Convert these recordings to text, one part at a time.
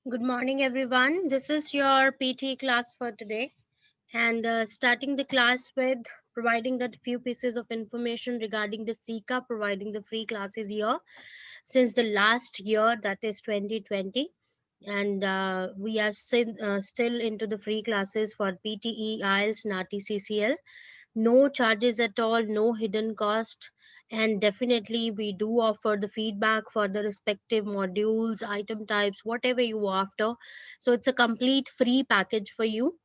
Good morning, everyone. This is your PTE class for today, and starting the class with providing that few pieces of information regarding the SICA providing the free classes here since the last year, that is 2020, and we are still into the free classes for PTE, IELTS, NATI, CCL. No charges at all, no hidden cost, and definitely we do offer the feedback for the respective modules, item types, whatever you after. So it's a complete free package for you.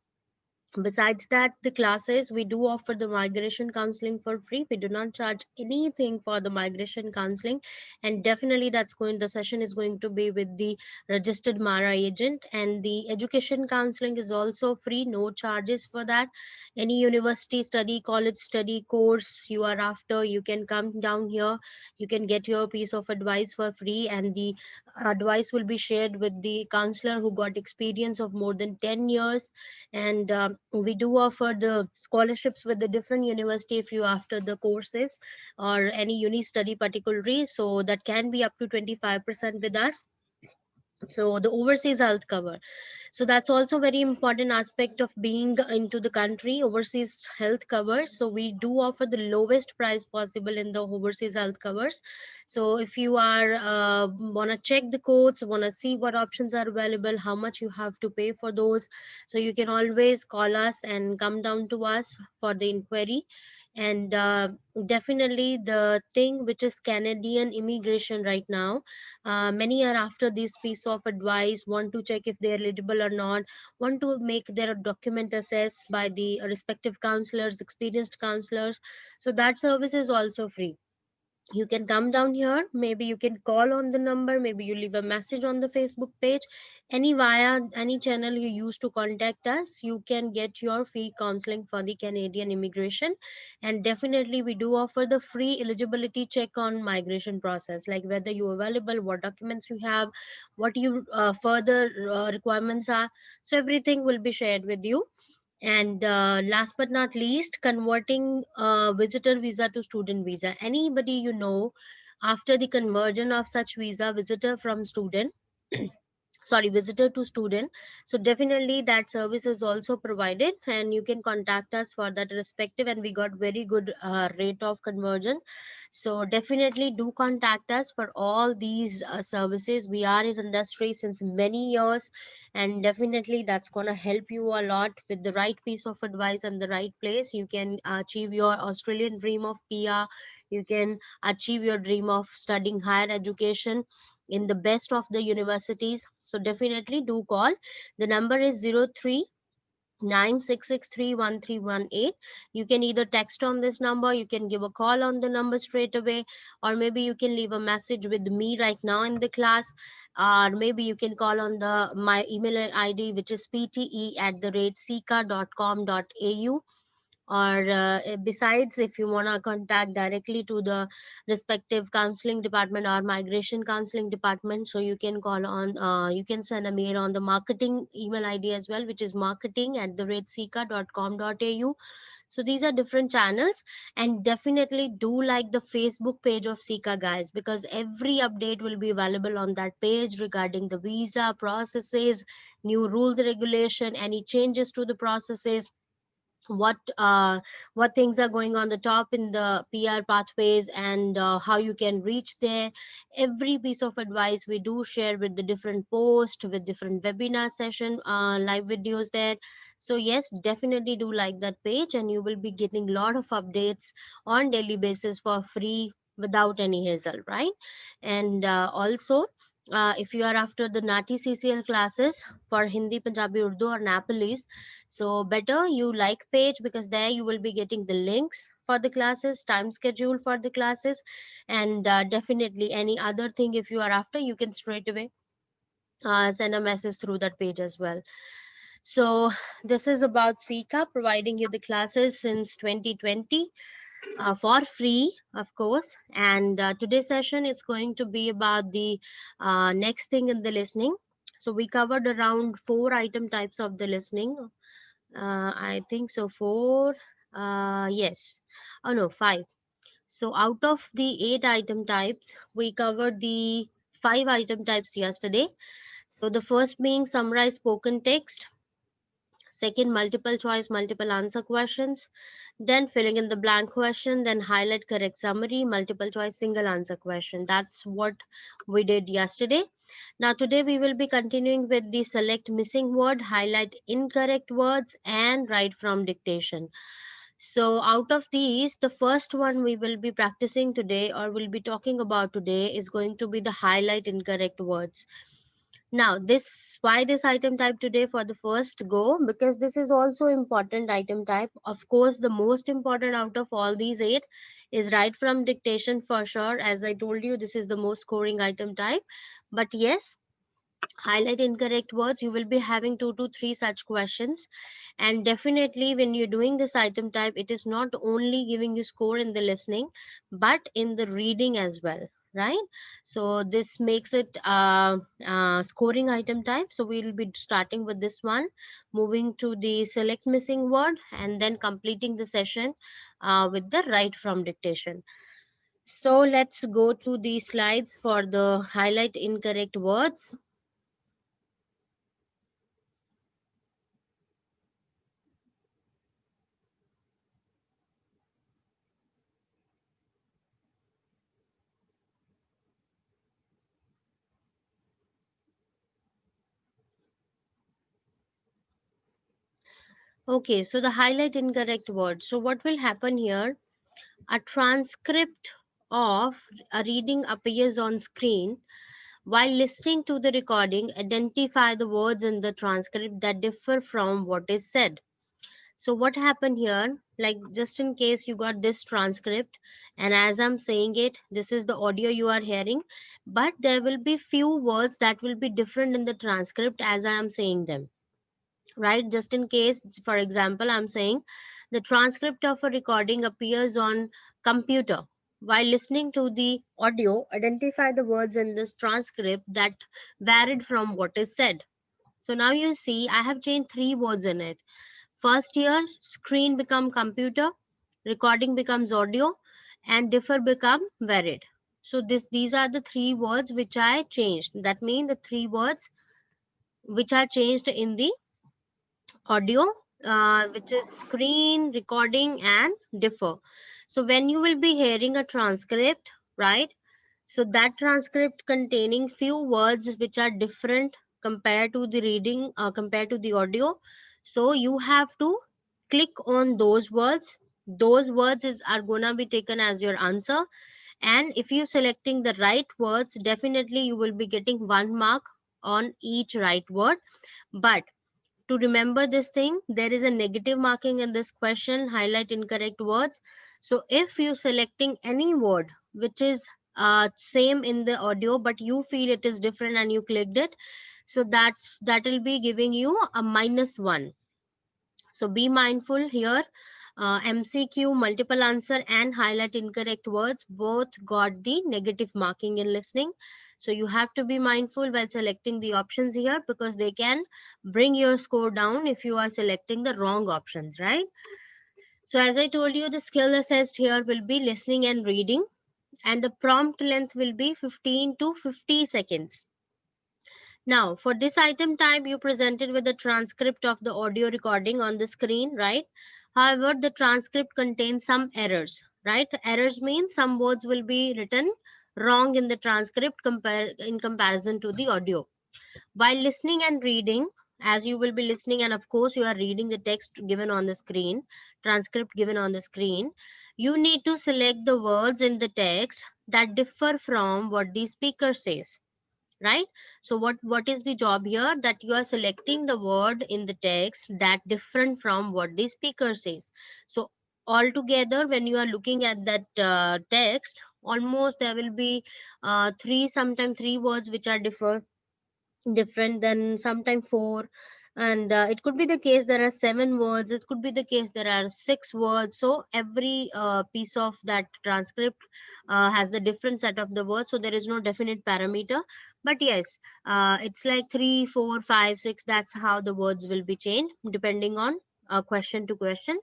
Besides that, the classes we do offer the migration counseling for free. We do not charge anything for the migration counseling, and definitely the session is going to be with the registered Mara agent. And the education counseling is also free, no charges for that. Any university study, college study course you are after, you can come down here, you can get your piece of advice for free, and the advice will be shared with the counselor who got experience of more than 10 years. And we do offer the scholarships with the different university if you after the courses or any uni study particularly, so that can be up to 25% with us. So the overseas health cover, so that's also very important aspect of being into the country. Overseas health covers, so we do offer the lowest price possible in the overseas health covers. So if you are want to check the codes, want to see what options are available, how much you have to pay for those, so you can always call us and come down to us for the inquiry. And definitely the thing which is Canadian immigration right now, many are after this piece of advice, want to check if they're eligible or not, want to make their document assessed by the respective counselors, experienced counselors. So that service is also free. You can come down here, maybe you can call on the number, maybe you leave a message on the Facebook page, any via any channel you use to contact us, you can get your free counseling for the Canadian immigration. And definitely we do offer the free eligibility check on migration process, like whether you available, what documents you have, what you further requirements are. So everything will be shared with you. And last but not least, converting visitor visa to student visa. Anybody you know, after the conversion of such visa, visitor from student, sorry, visitor to student, so definitely that service is also provided, and you can contact us for that respective, and we got very good rate of conversion. So definitely do contact us for all these services. We are in industry since many years, and definitely that's going to help you a lot. With the right piece of advice and the right place, you can achieve your Australian dream of PR, you can achieve your dream of studying higher education in the best of the universities. So definitely do call. The number is 0396631318. You can either text on this number, you can give a call on the number straight away, or maybe you can leave a message with me right now in the class, or maybe you can call on the my email ID, which is pte@sika.com.au. Or besides, if you want to contact directly to the respective counseling department or migration counseling department, so you can call on, you can send a mail on the marketing email ID as well, which is marketing@sika.com.au. So these are different channels. And definitely do like the Facebook page of Sika, guys, because every update will be available on that page regarding the visa processes, new rules, regulation, any changes to the processes, what things are going on the top in the PR pathways, and how you can reach there. Every piece of advice we do share with the different posts, with different webinar session, live videos there. So yes, definitely do like that page, and you will be getting a lot of updates on daily basis for free without any hassle, right? And also, if you are after the Nati CCL classes for Hindi, Punjabi, Urdu, or Nepalese, so better you like page, because there you will be getting the links for the classes, time schedule for the classes, and definitely any other thing if you are after, you can straight away send a message through that page as well. So this is about Sika providing you the classes since 2020 for free, of course. And today's session is going to be about the next thing in the listening. So we covered around 4 item types of the listening. I think so. Four. Yes. Oh no, five. So out of the 8 item types, we covered the 5 item types yesterday. So the first being summarize spoken text, second multiple choice multiple answer questions, then filling in the blank question, then highlight correct summary, multiple choice single answer question. That's what we did yesterday. Now today we will be continuing with the select missing word, highlight incorrect words, and write from dictation. So out of these, the first one we will be practicing today or will be talking about today is going to be the highlight incorrect words. Now, this why this item type today for the first go, because this is also important item type. Of course, the most important out of all these eight is right from dictation for sure. As I told you, this is the most scoring item type. But yes, highlight incorrect words, you will be having 2 to 3 such questions. And definitely when you're doing this item type, it is not only giving you score in the listening but in the reading as well, right? So this makes it scoring item type. So we'll be starting with this one, moving to the select missing word, and then completing the session with the write from dictation. So let's go to the slides for the highlight incorrect words. Okay, so the highlight incorrect word. So what will happen here? A transcript of a reading appears on screen. While listening to the recording, identify the words in the transcript that differ from what is said. So what happened here? Like just in case you got this transcript, and as I'm saying it, this is the audio you are hearing, but there will be few words that will be different in the transcript as I am saying them, right? Just in case, for example, I'm saying the transcript of a recording appears on computer. While listening to the audio, identify the words in this transcript that varied from what is said. So now you see I have changed three words in it. First here, screen become computer, recording becomes audio, and differ become varied. So these are the three words which I changed. That means the three words which are changed in the audio, which is screen, recording, and differ. So when you will be hearing a transcript, right? So that transcript containing few words which are different compared to the reading, compared to the audio. So you have to click on those words. Those words are gonna be taken as your answer. And if you're selecting the right words, definitely you will be getting 1 mark on each right word. But to remember this thing, there is a negative marking in this question, highlight incorrect words. So if you're selecting any word which is same in the audio but you feel it is different and you clicked it, so that will be giving you a -1. So be mindful here. MCQ, multiple answer, and highlight incorrect words both got the negative marking in listening. So you have to be mindful while selecting the options here, because they can bring your score down if you are selecting the wrong options, right? So as I told you, the skill assessed here will be listening and reading, and the prompt length will be 15 to 50 seconds. Now, for this item type, you presented with a transcript of the audio recording on the screen, right? However, the transcript contains some errors, right? Errors mean some words will be written wrong in the transcript in comparison to the audio. While listening and reading, as you will be listening, and of course, you are reading the text given on the screen, transcript given on the screen, you need to select the words in the text that differ from what the speaker says, right? So what is the job here? That you are selecting the word in the text that different from what the speaker says. So altogether, when you are looking at that text, almost there will be sometimes three words which are different than sometimes four. And it could be the case there are 7 words, it could be the case there are 6 words. So every piece of that transcript has the different set of the words, so there is no definite parameter. But yes, it's like 3, 4, 5, 6, that's how the words will be changed depending on question to question.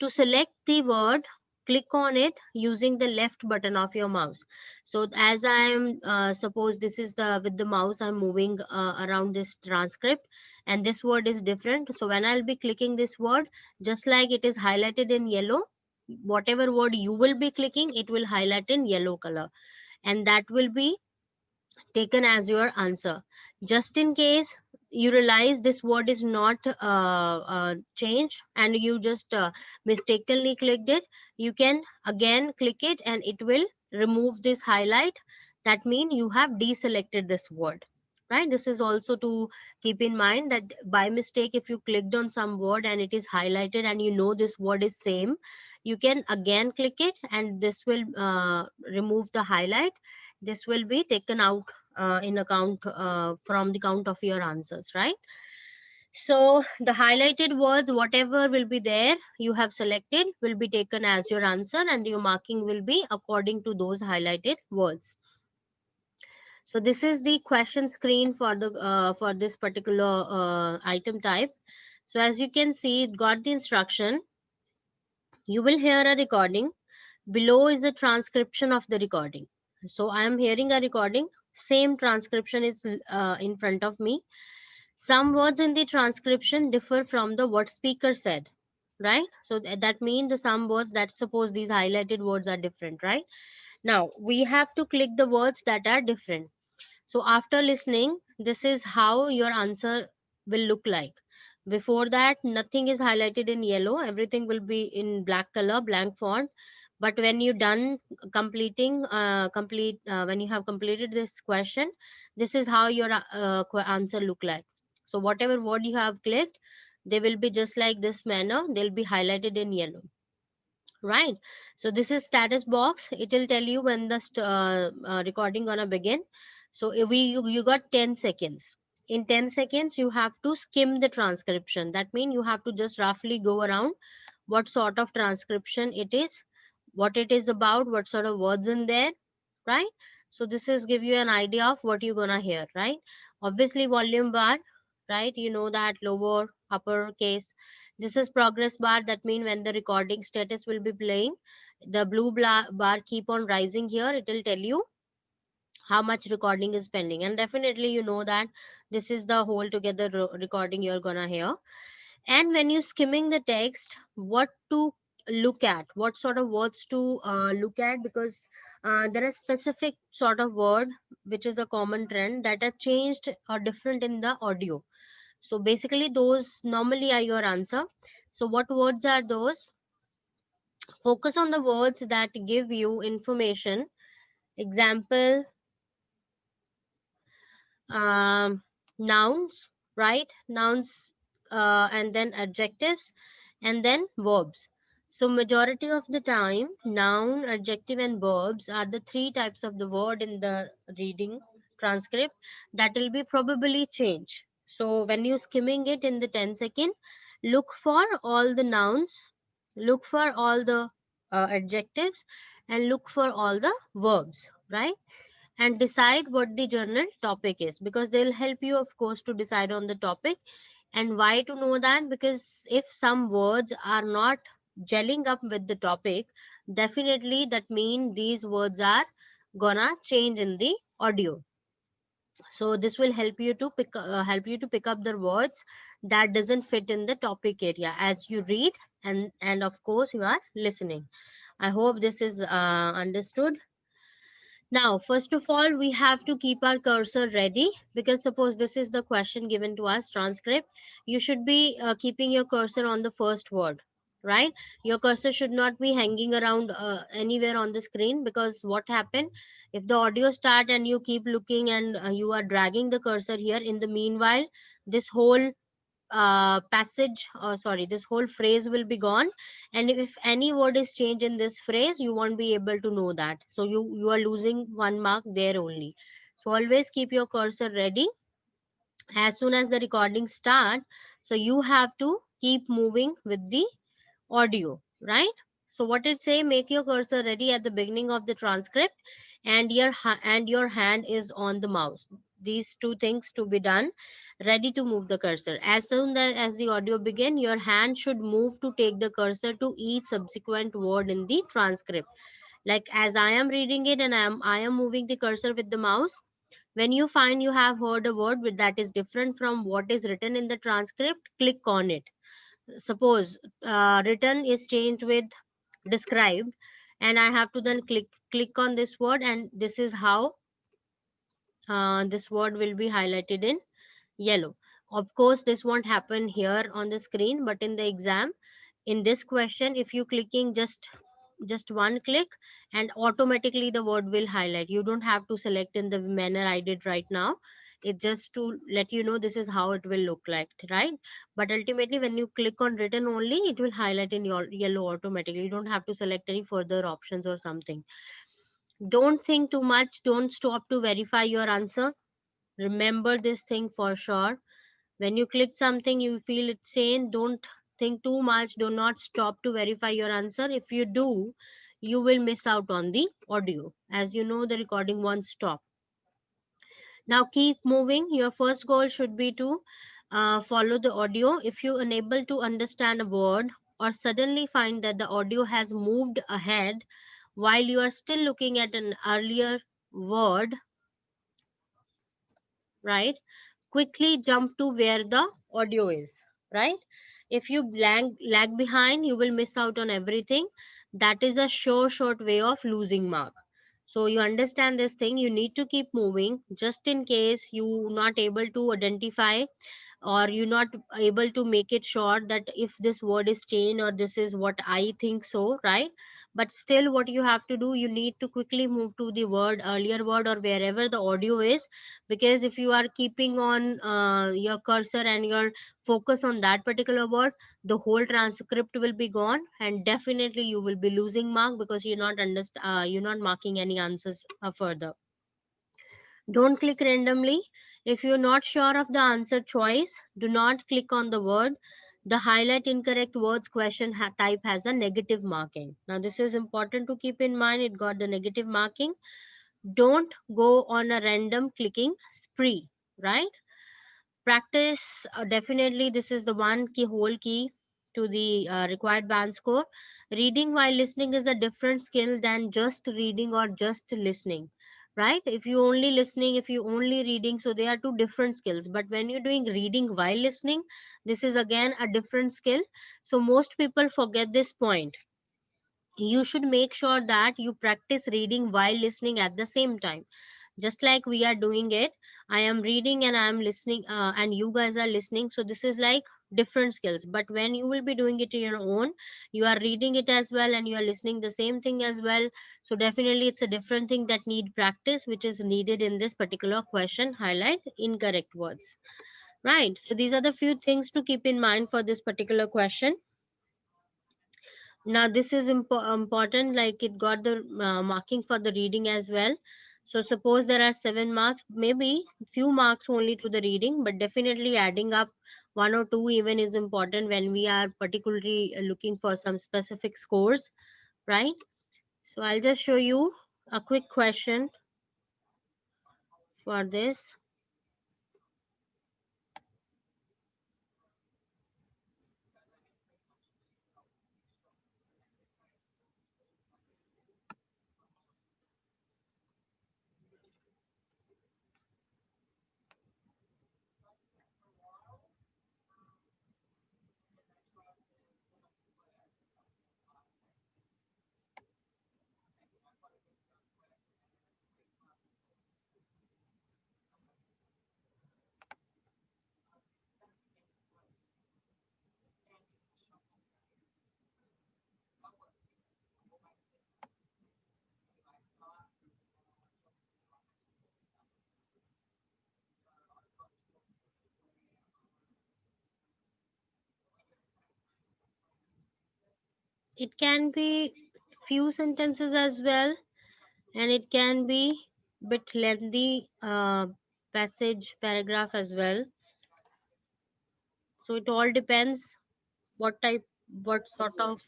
To select the word, click on it using the left button of your mouse. So as I am suppose this is the with the mouse I'm moving around this transcript, and this word is different. So when I'll be clicking this word, just like it is highlighted in yellow, whatever word you will be clicking, it will highlight in yellow color, and that will be taken as your answer. Just in case you realize this word is not changed and you just mistakenly clicked it, you can again click it and it will remove this highlight. That means you have deselected this word, right? This is also to keep in mind that by mistake if you clicked on some word and it is highlighted and you know this word is same, you can again click it and this will remove the highlight. This will be taken out in account from the count of your answers, right? So the highlighted words, whatever will be there you have selected, will be taken as your answer, and your marking will be according to those highlighted words. So this is the question screen for this particular item type. So as you can see, it got the instruction. You will hear a recording. Below is a transcription of the recording. So I am hearing a recording. Same transcription is in front of me. Some words in the transcription differ from the what speaker said, right? So that means the some words, that suppose these highlighted words are different, right? Now we have to click the words that are different. So after listening, this is how your answer will look like. Before that, nothing is highlighted in yellow. Everything will be in black color, blank font. But when you done when you have completed this question, this is how your answer look like. So whatever word you have clicked, they will be just like this manner. They'll be highlighted in yellow, right? So this is status box. It will tell you when the recording gonna begin. So if you got 10 seconds. In 10 seconds you have to skim the transcription. That means you have to just roughly go around what sort of transcription it is, what it is about, what sort of words in there, right? So this is give you an idea of what you're gonna hear, right? Obviously volume bar, right? You know that lower upper case. This is progress bar. That means when the recording status will be playing, the blue bar keep on rising here. It will tell you how much recording is pending, and definitely you know that this is the whole together recording you're gonna hear. And when you skimming the text, what to look at, what sort of words to look at, because there are specific sort of word which is a common trend that are changed or different in the audio. So basically those normally are your answer. So what words are those? Focus on the words that give you information. Example, um, nouns, right? Nouns, and then adjectives, and then verbs. So majority of the time, noun, adjective, and verbs are the three types of the word in the reading transcript that will be probably changed. So when you skimming it in the 10 second, look for all the nouns, look for all the adjectives, and look for all the verbs, right? And decide what the journal topic is, because they'll help you of course to decide on the topic. And why to know that? Because if some words are not gelling up with the topic, definitely that mean these words are gonna change in the audio. So this will help you to pick up the words that doesn't fit in the topic area as you read, and of course you are listening. I hope this is understood. Now, first of all, we have to keep our cursor ready, because suppose this is the question given to us, transcript. You should be keeping your cursor on the first word, right? Your cursor should not be hanging around anywhere on the screen, because what happened if the audio start and you keep looking and you are dragging the cursor here, in the meanwhile, this whole passage, or sorry, this whole phrase will be gone, and if any word is changed in this phrase, you won't be able to know that. So you are losing 1 mark there only. So always keep your cursor ready as soon as the recording start. So you have to keep moving with the audio, right? So what it say, make your cursor ready at the beginning of the transcript, and your hand is on the mouse. these two things to be done. Ready to move the cursor. As soon as the audio begin, your hand should move to take the cursor to each subsequent word in the transcript. Like as I am reading it and I am moving the cursor with the mouse. When you find you have heard a word that is different from what is written in the transcript, click on it. Suppose written is changed with described, and I have to then click on this word, and this is how this word will be highlighted in yellow. Of course, this won't happen here on the screen, but in the exam, in this question, if you clicking just one click, and automatically the word will highlight. You don't have to select in the manner I did right now. It's just to let you know this is how it will look like, right? But ultimately, when you click on written only, it will highlight in your yellow automatically. You don't have to select any further options or something. Don't think too much. Don't stop to verify your answer. Remember this thing for sure. When you click something, you feel it's sane. Don't think too much. Do not stop to verify your answer. If you do, you will miss out on the audio. As you know, the recording won't stop. Now keep moving. Your first goal should be to follow the audio. If you unable to understand a word or suddenly find that the audio has moved ahead while you are still looking at an earlier word, right? Quickly jump to where the audio is, right? If you lag behind, you will miss out on everything. That is a short way of losing mark. So you understand this thing, you need to keep moving just in case you not able to identify, or you're not able to make it sure that if this word is changed or this is what I think so, right? But still, what you have to do, you need to quickly move to the word, earlier word, or wherever the audio is. Because if you are keeping on your cursor and your focus on that particular word, the whole transcript will be gone, and definitely you will be losing mark because you're not marking any answers further. Don't click randomly. If you're not sure of the answer choice, do not click on the word. The highlight incorrect words question type has a negative marking. Now, this is important to keep in mind. It got the negative marking. Don't go on a random clicking spree, right? Practice, definitely this is the one key, whole key to the required band score. Reading while listening is a different skill than just reading or just listening, right? If you only listening, if you only reading, so they are two different skills. But when you're doing reading while listening, this is again a different skill. So most people forget this point. You should make sure that you practice reading while listening at the same time, just like we are doing it. I am reading and I am listening, and you guys are listening. So this is like different skills. But when you will be doing it on your own, you are reading it as well and you are listening the same thing as well. So definitely it's a different thing that need practice, which is needed in this particular question. Highlight incorrect words, right? So these are the few things to keep in mind for this particular question. Now this is important, like it got the marking for the reading as well. So suppose there are 7 marks, maybe few marks only to the reading, but definitely adding up one or two even is important when we are particularly looking for some specific scores, right? So I'll just show you a quick question for this. It can be few sentences as well, and it can be bit lengthy passage paragraph as well. So it all depends what type, what sort of.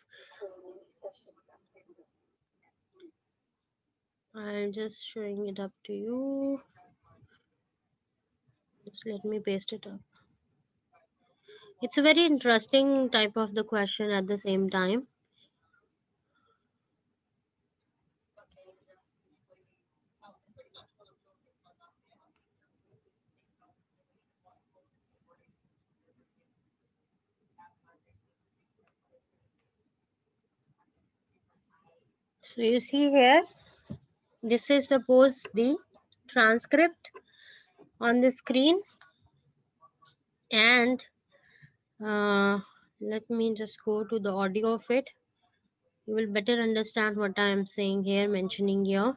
I'm just showing it up to you. Just let me paste it up. It's a very interesting type of the question at the same time. So you see here, this is suppose the transcript on the screen, and let me just go to the audio of it. You will better understand what I am saying here, mentioning here.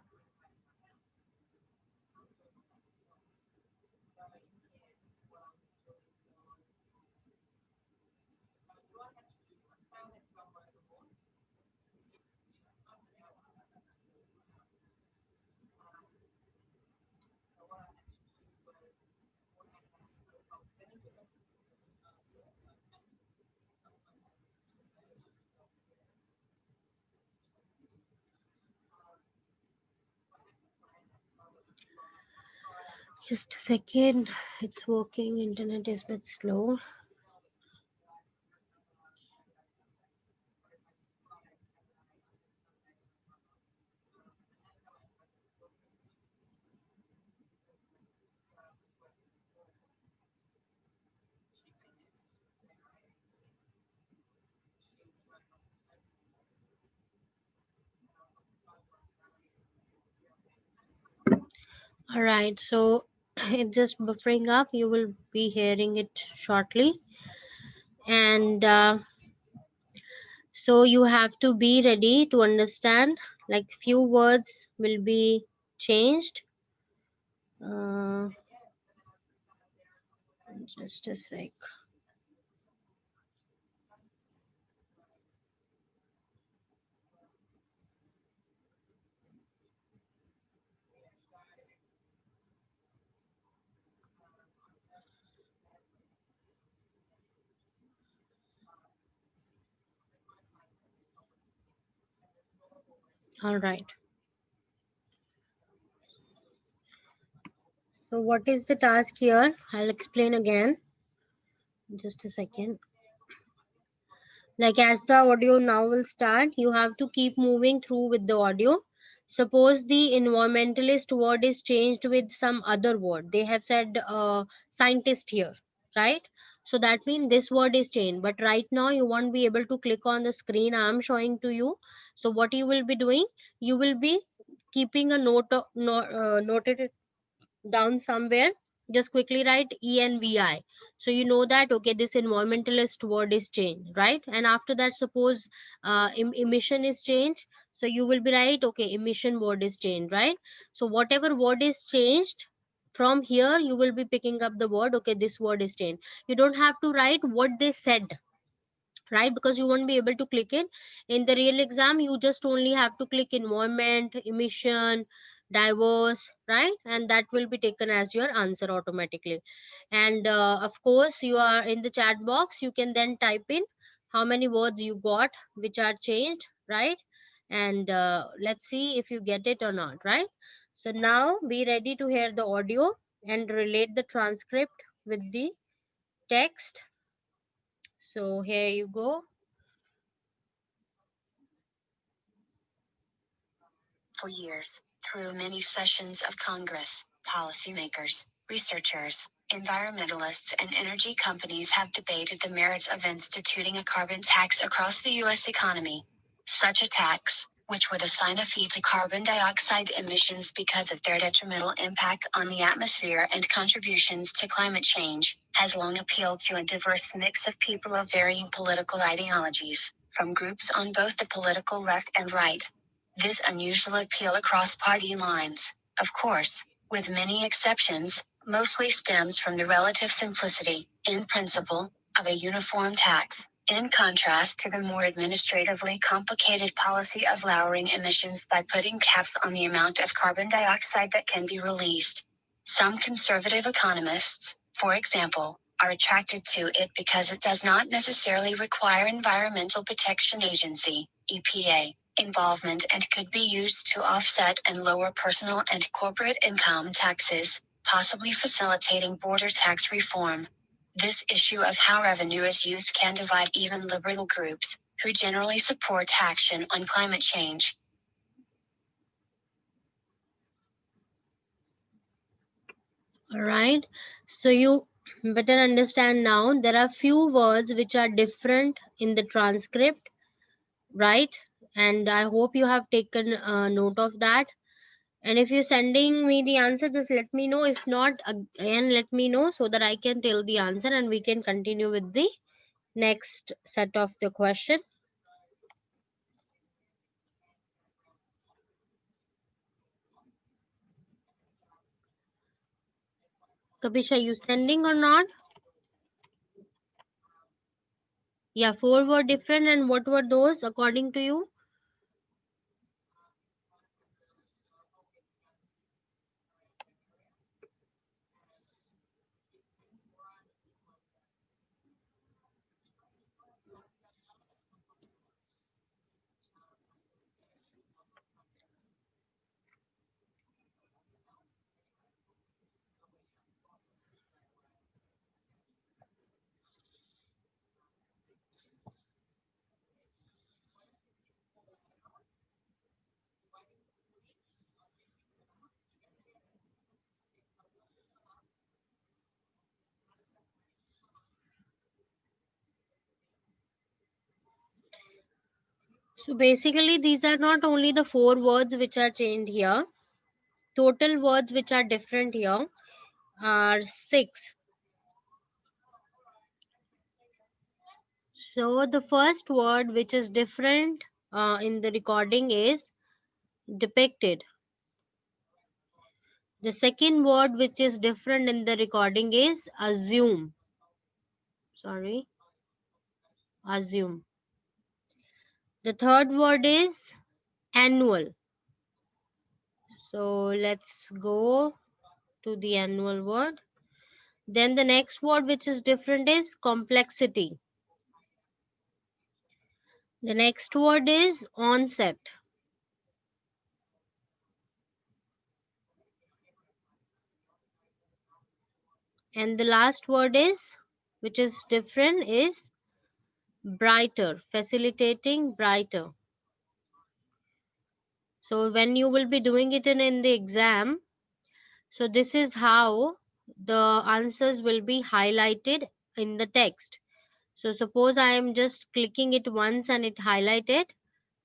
Just a second, it's working. Internet is a bit slow. All right, so it's just buffering up. You will be hearing it shortly, and so you have to be ready to understand. Like few words will be changed. Just a sec. All right. So what is the task here? I'll explain again. Just a second. Like as the audio now will start, you have to keep moving through with the audio. Suppose the environmentalist word is changed with some other word. They have said scientist here, right? So that means this word is changed. But right now you won't be able to click on the screen I'm showing to you. So what you will be doing, you will be keeping a noted down somewhere. Just quickly write ENVI, so you know that okay, this environmentalist word is changed, right? And after that, suppose emission is changed, so you will be right, okay, emission word is changed, right? So whatever word is changed, from here you will be picking up the word, okay, this word is changed. You don't have to write what they said, right? Because you won't be able to click it in the real exam. You just only have to click environment, emission, diverse, right? And that will be taken as your answer automatically. And of course, you are in the chat box, you can then type in how many words you got which are changed, right? And let's see if you get it or not, right? So now be ready to hear the audio and relate the transcript with the text. So here you go. For years, through many sessions of Congress, policymakers, researchers, environmentalists, and energy companies have debated the merits of instituting a carbon tax across the U.S. economy. Such a tax, which would assign a fee to carbon dioxide emissions because of their detrimental impact on the atmosphere and contributions to climate change, has long appealed to a diverse mix of people of varying political ideologies, from groups on both the political left and right. This unusual appeal across party lines, of course, with many exceptions, mostly stems from the relative simplicity, in principle, of a uniform tax, in contrast to the more administratively complicated policy of lowering emissions by putting caps on the amount of carbon dioxide that can be released. Some conservative economists, for example, are attracted to it because it does not necessarily require Environmental Protection Agency, EPA, involvement and could be used to offset and lower personal and corporate income taxes, possibly facilitating border tax reform. This issue of how revenue is used can divide even liberal groups, who generally support action on climate change. All right. So you better understand now there are few words which are different in the transcript, right? And I hope you have taken note of that. And if you're sending me the answer, just let me know. If not, again, let me know so that I can tell the answer and we can continue with the next set of the question. Kapish, are you sending or not? Yeah, 4 were different, and what were those according to you? So basically, these are not only the 4 words which are changed here. Total words which are different here are 6. So the first word which is different in the recording is depicted. The second word which is different in the recording is assume. Sorry, assume. The third word is annual. So let's go to the annual word. Then the next word which is different is complexity. The next word is onset. And the last word is, which is different, is brighter, facilitating brighter. So when you will be doing it in the exam, so this is how the answers will be highlighted in the text. So suppose I am just clicking it once and it highlighted.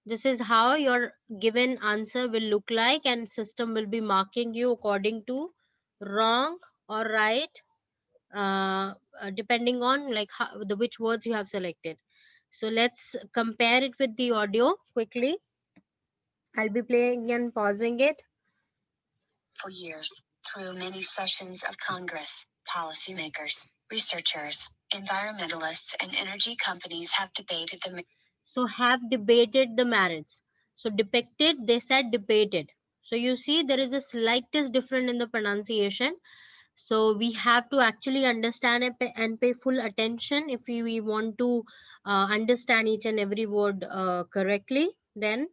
This is how your given answer will look like, and system will be marking you according to wrong or right, depending on like how, the which words you have selected. So let's compare it with the audio quickly. I'll be playing and pausing it. For years, through many sessions of Congress, policymakers, researchers, environmentalists, and energy companies have debated the So have debated the merits. So depicted, they said debated. So you see there is a slightest difference in the pronunciation. So we have to actually understand and pay full attention if we want to understand each and every word correctly. Then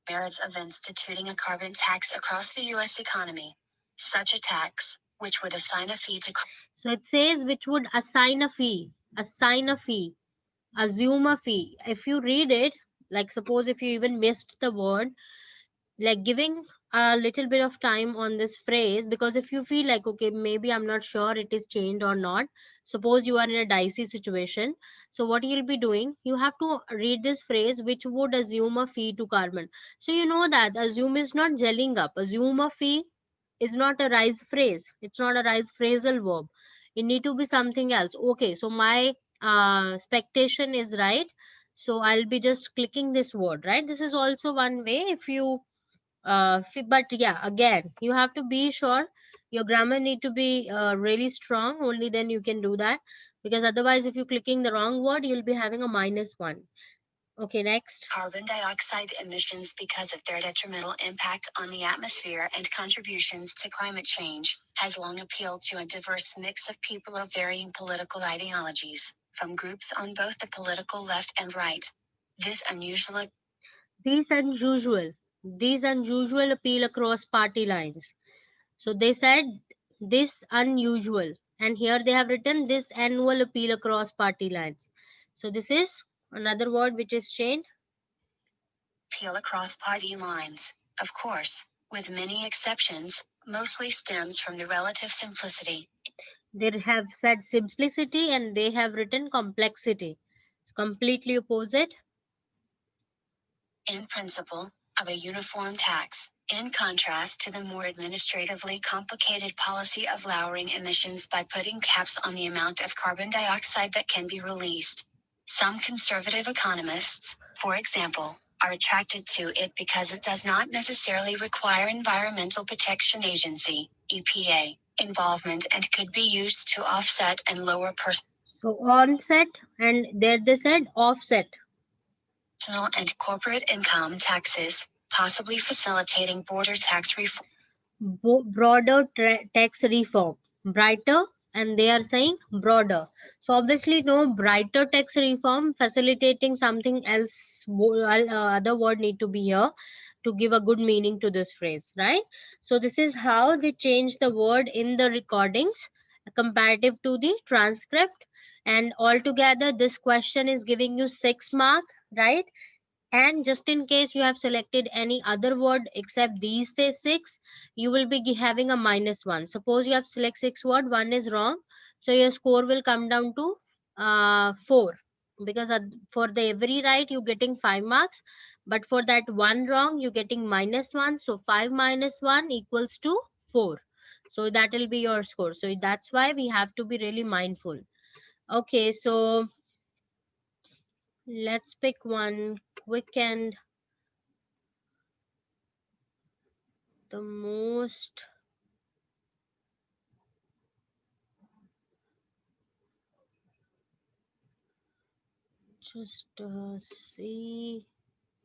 merits of instituting a carbon tax across the U.S. economy. Such a tax, which would assign a fee to... So it says which would assign a fee, assume a fee. If you read it, like suppose if you even missed the word, like giving a little bit of time on this phrase, because if you feel like okay maybe I'm not sure it is changed or not, suppose you are in a dicey situation, so what you'll be doing, you have to read this phrase which would assume a fee to carbon. So you know that assume is not gelling up. Assume a fee is not a rise phrase, it's not a rise phrasal verb, it need to be something else. Okay, so my expectation is right, so I'll be just clicking this word, right? This is also one way. If you but yeah, again you have to be sure your grammar need to be really strong, only then you can do that, because otherwise if you're clicking the wrong word you'll be having a -1. Okay, next. Carbon dioxide emissions because of their detrimental impact on the atmosphere and contributions to climate change, has long appealed to a diverse mix of people of varying political ideologies, from groups on both the political left and right. This unusual These unusual appeal across party lines. So they said this unusual, and here they have written this annual appeal across party lines. So this is another word which is changed. Appeal across party lines, of course, with many exceptions, mostly stems from the relative simplicity. They have said simplicity and they have written complexity. It's completely opposite. In principle, of a uniform tax, in contrast to the more administratively complicated policy of lowering emissions by putting caps on the amount of carbon dioxide that can be released. Some conservative economists, for example, are attracted to it because it does not necessarily require Environmental Protection Agency, EPA, involvement and could be used to offset and lower So onset, and there they said offset. personal and corporate income taxes, possibly facilitating border tax reform. Broader tax reform, brighter, and they are saying broader. So obviously no brighter tax reform, facilitating something else, other word need to be here to give a good meaning to this phrase, right? So this is how they change the word in the recordings comparative to the transcript, and altogether this question is giving you 6 mark, right? And just in case you have selected any other word except these 6, you will be having a -1. Suppose you have select 6 word, one is wrong, so your score will come down to 4, because for the every right you're getting 5 marks, but for that one wrong you're getting -1. So 5 minus 1 equals to 4. So that will be your score. So that's why we have to be really mindful. Okay, so let's pick one quick and the most just see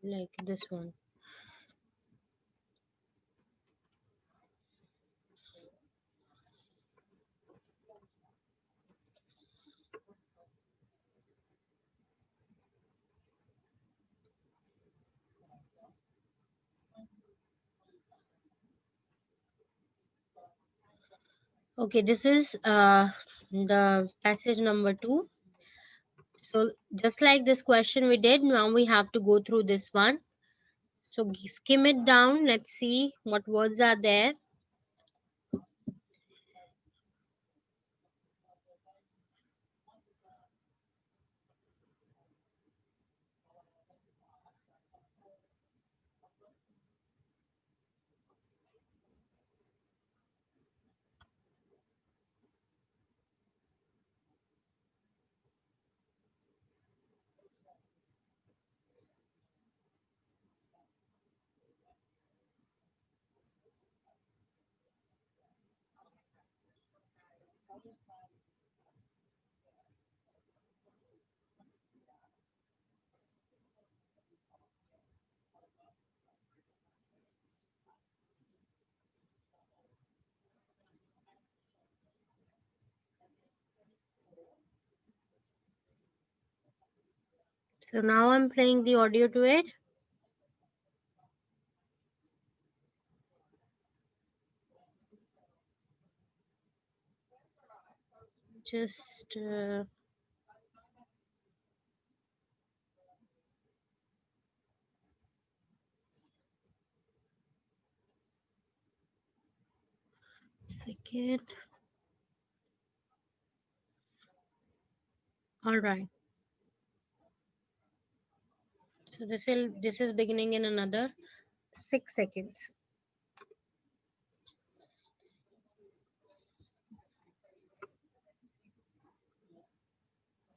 like this one. Okay, this is the passage number 2. So just like this question we did, now we have to go through this one. So skim it down, let's see what words are there. So now I'm playing the audio to it. Just second. All right. So this is beginning in another 6 seconds.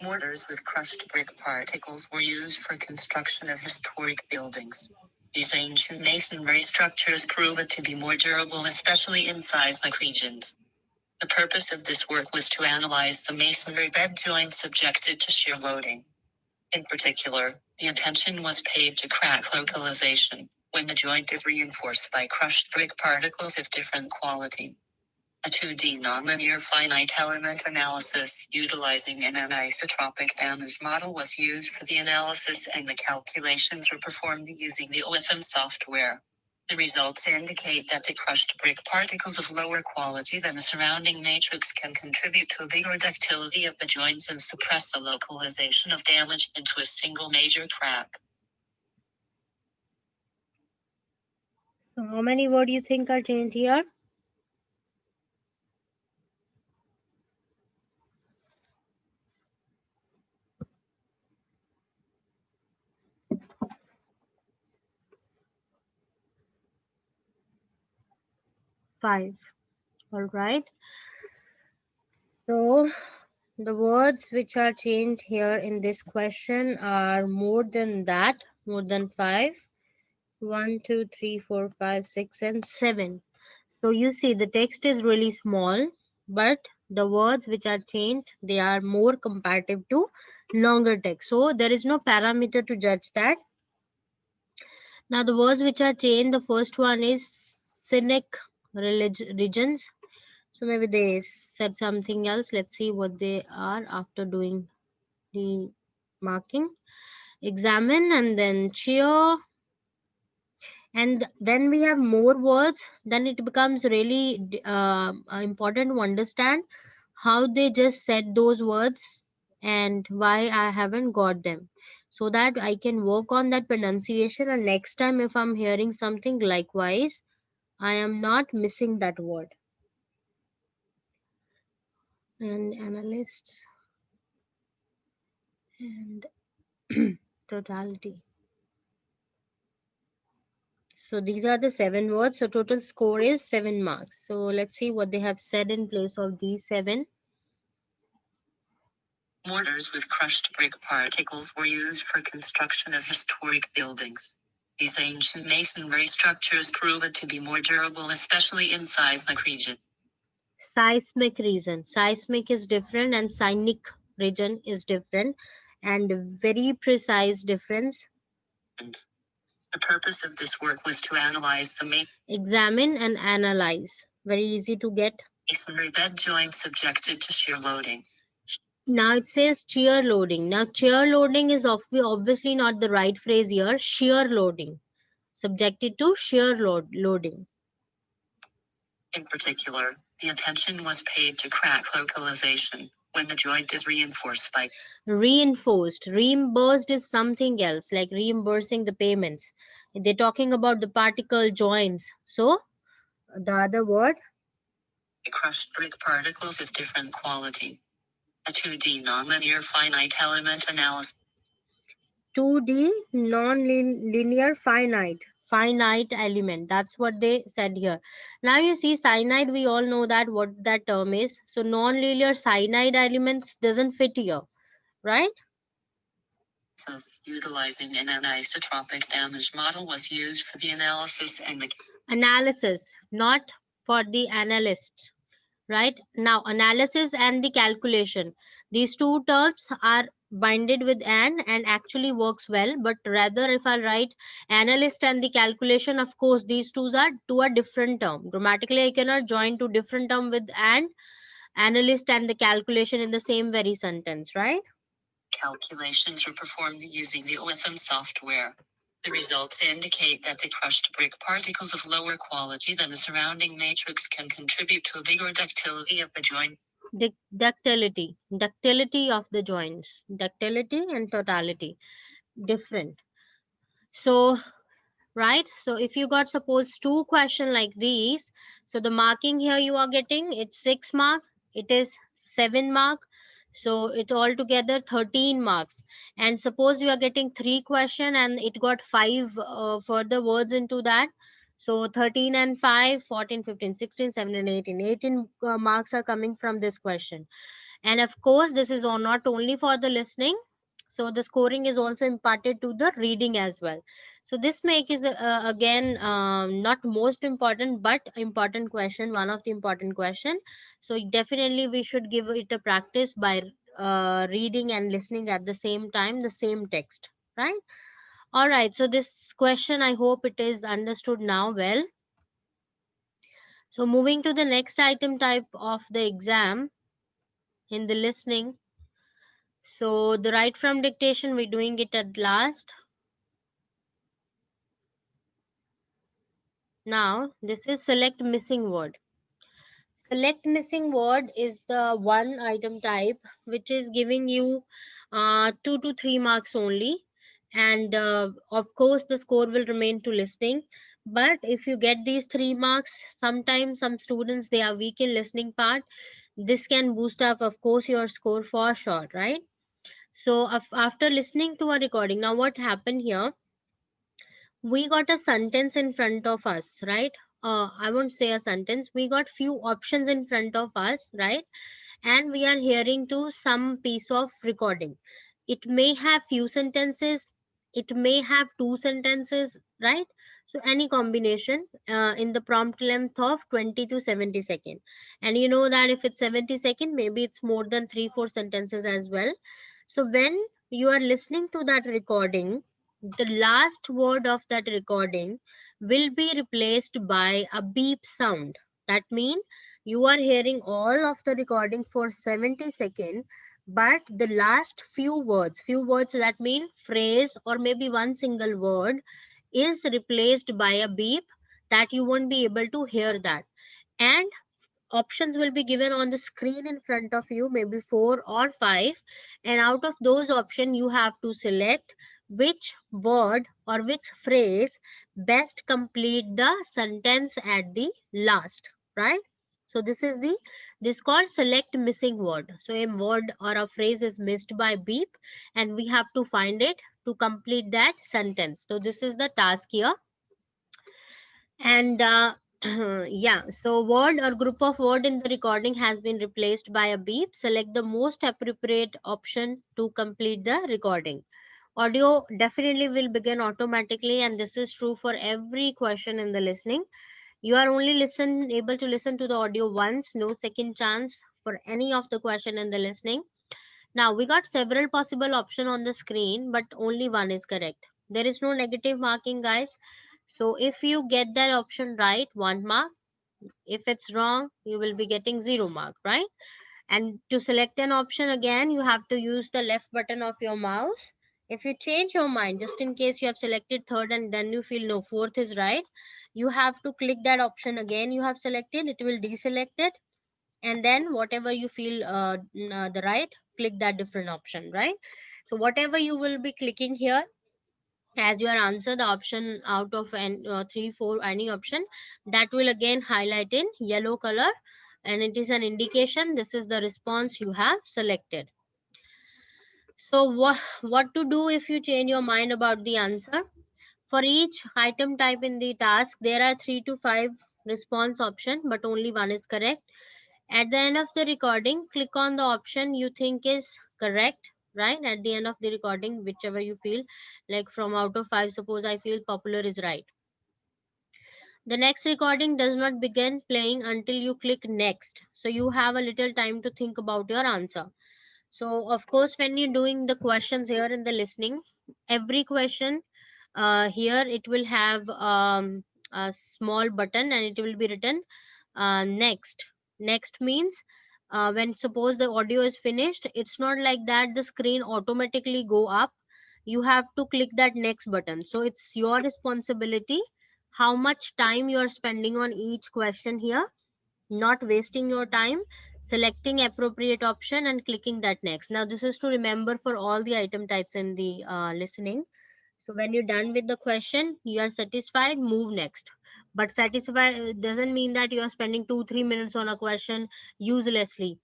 Mortars with crushed brick particles were used for construction of historic buildings. These ancient masonry structures proved to be more durable, especially in seismic regions. The purpose of this work was to analyze the masonry bed joints subjected to shear loading. In particular, the attention was paid to crack localization, when the joint is reinforced by crushed brick particles of different quality. A 2D nonlinear finite element analysis utilizing an anisotropic damage model was used for the analysis, and the calculations were performed using the OFM software. The results indicate that the crushed brick particles of lower quality than the surrounding matrix can contribute to a bigger ductility of the joints and suppress the localization of damage into a single major crack. So how many words do you think are changed here? Five. All right. So the words which are changed here in this question are more than that, more than 5. 1, 2, 3, 4, 5, 6, and 7. So you see the text is really small, but the words which are changed, they are more comparative to longer text. So there is no parameter to judge that. Now the words which are changed, the first one is scenic regions. So maybe they said something else. Let's see what they are after doing the marking. Examine and then cheer. And when we have more words, then it becomes really important to understand how they just said those words and why I haven't got them, so that I can work on that pronunciation, and next time if I'm hearing something likewise, I am not missing that word. And analysts and totality. So these are the 7 words. So total score is 7 marks. So let's see what they have said in place of these 7. Mortars with crushed brick particles were used for construction of historic buildings. These ancient masonry structures proved to be more durable, especially in seismic region. Seismic region. Seismic is different and scenic region is different, and very precise difference. The purpose of this work was to analyze the examine and analyze. Very easy to get. masonry bed joints subjected to shear loading. Now it says shear loading. Now shear loading is obviously not the right phrase here. Shear loading. Subjected to shear loading. In particular, the attention was paid to crack localization when the joint is reinforced by reinforced. Reimbursed is something else, like reimbursing the payments. They're talking about the particle joints. So the other word, crushed brick particles of different quality. A 2D nonlinear finite element analysis. 2D non-linear finite element. That's what they said here. Now you see cyanide, we all know that what that term is. So non-linear cyanide elements doesn't fit here, right? Utilizing an anisotropic damage model was used for the analysis and the analysis, not for the analyst. Right now, analysis and the calculation, these two terms are binded with and actually works well, but rather if I write analyst and the calculation, of course these two are different term. Grammatically I cannot join two different term with and analyst and the calculation in the same very sentence, right? Calculations were performed using the OFM software. The results indicate that the crushed brick particles of lower quality than the surrounding matrix can contribute to a bigger ductility of the joint. Ductility of the joints. Ductility and totality, different. So right, so if you got suppose 2 question like these, so the marking here you are getting, it's 6 mark, it is 7 mark, so it's altogether 13 marks. And suppose you are getting 3 question and it got 5 further words into that, so 13 and 5, 14, 15, 16, 17, 18 marks are coming from this question. And of course this is not only for the listening, so the scoring is also imparted to the reading as well. So this make is again not most important but important question, one of the important question. So definitely we should give it a practice by reading and listening at the same time the same text, right? All right, so this question I hope it is understood now well. So moving to the next item type of the exam in the listening. So the right from dictation, we're doing it at last. Now this is select missing word. Select missing word is the one item type which is giving you 2 to 3 marks only, and of course the score will remain to listening. But if you get these 3 marks, sometimes some students they are weak in listening part, this can boost up of course your score for sure, right? So after listening to a recording, now what happened here, we got a sentence in front of us, right? I won't say a sentence, we got few options in front of us, right? And we are hearing to some piece of recording. It may have few sentences, it may have two sentences, right? So any combination in the prompt length of 20 to 70 second. And you know that if it's 70 second, maybe it's more than 3 4 sentences as well. So when you are listening to that recording, the last word of that recording will be replaced by a beep sound. That means you are hearing all of the recording for 70 seconds, but the last few words that mean phrase or maybe one single word is replaced by a beep, that you won't be able to hear that. And options will be given on the screen in front of you, maybe 4 or 5, and out of those options you have to select which word or which phrase best complete the sentence at the last, right? So this called select missing word. So a word or a phrase is missed by beep, and we have to find it to complete that sentence. So this is the task here. And yeah, so word or group of word in the recording has been replaced by a beep. Select the most appropriate option to complete the recording. Audio definitely will begin automatically, and this is true for every question in the listening. You are only able to listen to the audio once, no second chance for any of the question in the listening. Now we got several possible options on the screen, but only one is correct. There is no negative marking, guys. So if you get that option right, 1 mark. If it's wrong, you will be getting 0 mark, right? And to select an option again, you have to use the left button of your mouse. If you change your mind, just in case you have selected third and then you feel no, fourth is right, you have to click that option again you have selected. It will deselect it, and then whatever you feel the right, click that different option, right? So whatever you will be clicking here as your answer, the option out of 3 4 any option, that will again highlight in yellow color, and it is an indication this is the response you have selected. So what to do if you change your mind about the answer? For each item type in the task, there are 3 to 5 response option, but only one is correct. At the end of the recording, click on the option you think is correct, right? At the end of the recording, whichever you feel, like from out of 5, suppose I feel popular is right. The next recording does not begin playing until you click next. So you have a little time to think about your answer. So of course, when you're doing the questions here in the listening, every question here it will have a small button and it will be written next. Next means when suppose the audio is finished, it's not like that the screen automatically go up. You have to click that next button. So it's your responsibility how much time you are spending on each question here, not wasting your time, selecting appropriate option and clicking that next. Now this is to remember for all the item types in the listening. So when you're done with the question, you are satisfied, move next. But satisfied doesn't mean that you are spending 2 3 minutes on a question uselessly,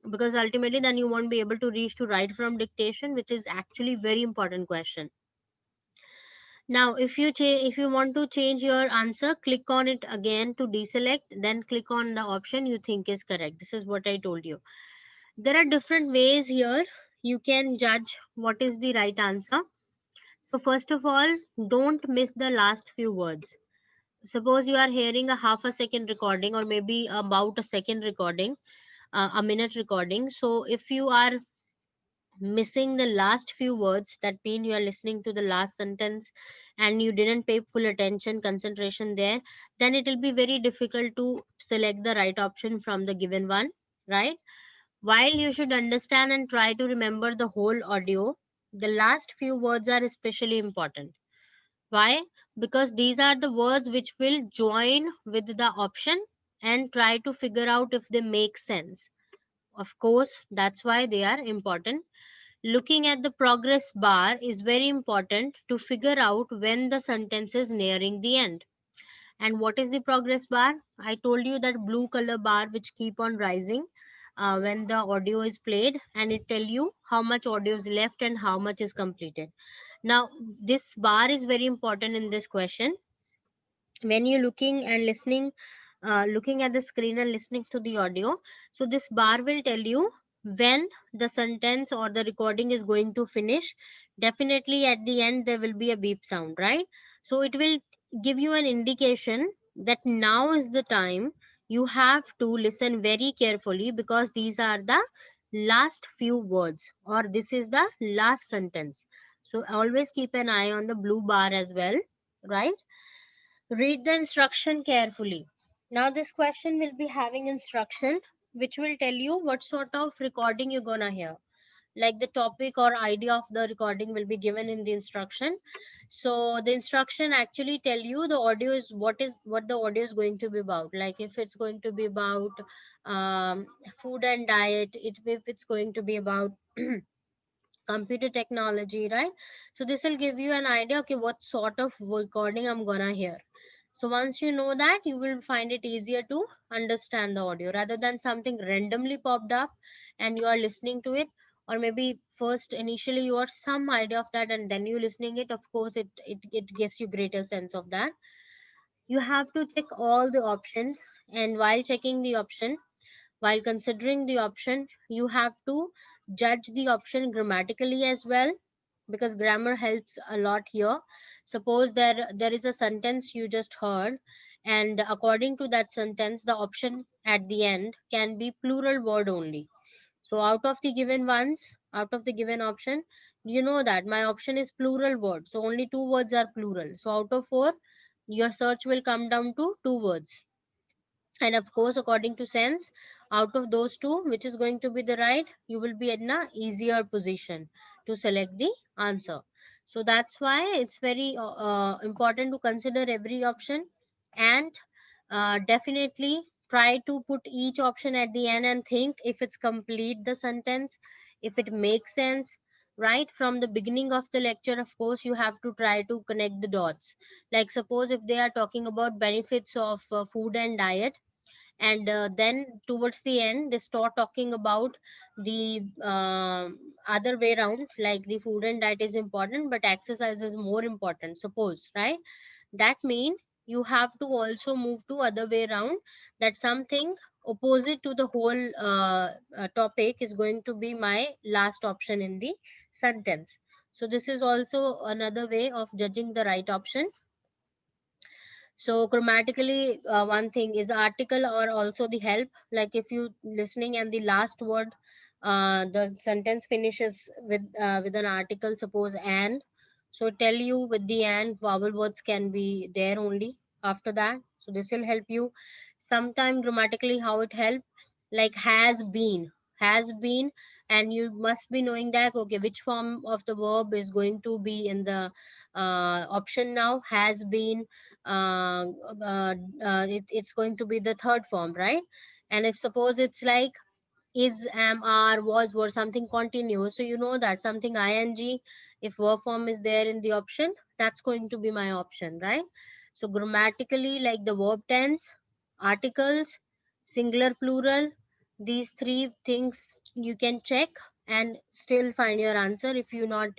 because ultimately then you won't be able to reach to write from dictation, which is actually very important question. Now, if you want to change your answer, click on it again to deselect, then click on the option you think is correct. This is what I told you. There are different ways here you can judge what is the right answer. So first of all, don't miss the last few words. Suppose you are hearing a half a second recording or maybe about a second recording, a minute recording. So if you are missing the last few words, that means you are listening to the last sentence and you didn't pay full attention concentration there, then it will be very difficult to select the right option from the given one, right? While you should understand and try to remember the whole audio, the last few words are especially important. Why? Because these are the words which will join with the option and try to figure out if they make sense. Of course, that's why they are important. Looking at the progress bar is very important to figure out when the sentence is nearing the end. And what is the progress bar? I told you that blue color bar which keep on rising when the audio is played, and it tell you how much audio is left and how much is completed. Now, this bar is very important in this question. When you're looking and listening, looking at the screen and listening to the audio, so this bar will tell you when the sentence or the recording is going to finish. Definitely at the end there will be a beep sound, right? So it will give you an indication that now is the time. You have to listen very carefully because these are the last few words, or this is the last sentence. So always keep an eye on the blue bar as well, right? Read the instruction carefully. Now, this question will be having instruction which will tell you what sort of recording you're gonna hear. Like the topic or idea of the recording will be given in the instruction. So the instruction actually tell you the audio is what the audio is going to be about. Like if it's going to be about food and diet, if it's going to be about computer technology, right? So this will give you an idea, okay, what sort of recording I'm gonna hear. So once you know that, you will find it easier to understand the audio rather than something randomly popped up and you are listening to it, or maybe first initially you have some idea of that and then you listening it. Of course, it gives you greater sense of that. You have to check all the options, and while checking the option, while considering the option, you have to judge the option grammatically as well, because grammar helps a lot here. Suppose there is a sentence you just heard, and according to that sentence, the option at the end can be plural word only. So out of the given ones, out of the given option, you know that my option is plural word. So only two words are plural. So out of four, your search will come down to two words, and of course according to sense, out of those two which is going to be the right, you will be in a easier position to select the answer. So that's why it's very important to consider every option, and definitely try to put each option at the end and think if it's complete the sentence, if it makes sense. Right from the beginning of the lecture, of course, you have to try to connect the dots. Like suppose if they are talking about benefits of food and diet, and then towards the end they start talking about the other way around, like the food and diet is important but exercise is more important, suppose, right? That mean you have to also move to other way around, that something opposite to the whole topic is going to be my last option in the sentence. So this is also another way of judging the right option. So grammatically, one thing is article or also the help. Like if you listening and the last word, the sentence finishes with an article, suppose and. So tell you with the and vowel words can be there only after that. So this will help you. Sometime grammatically how it help, like has been, and you must be knowing that okay which form of the verb is going to be in the option now. Has been, uh, it's going to be the third form, right? And if suppose it's like is, am, are, was, were, something continuous, so you know that something ing, if verb form is there in the option, that's going to be my option, right? So grammatically, like the verb tense, articles, singular, plural, these three things you can check and still find your answer if you're not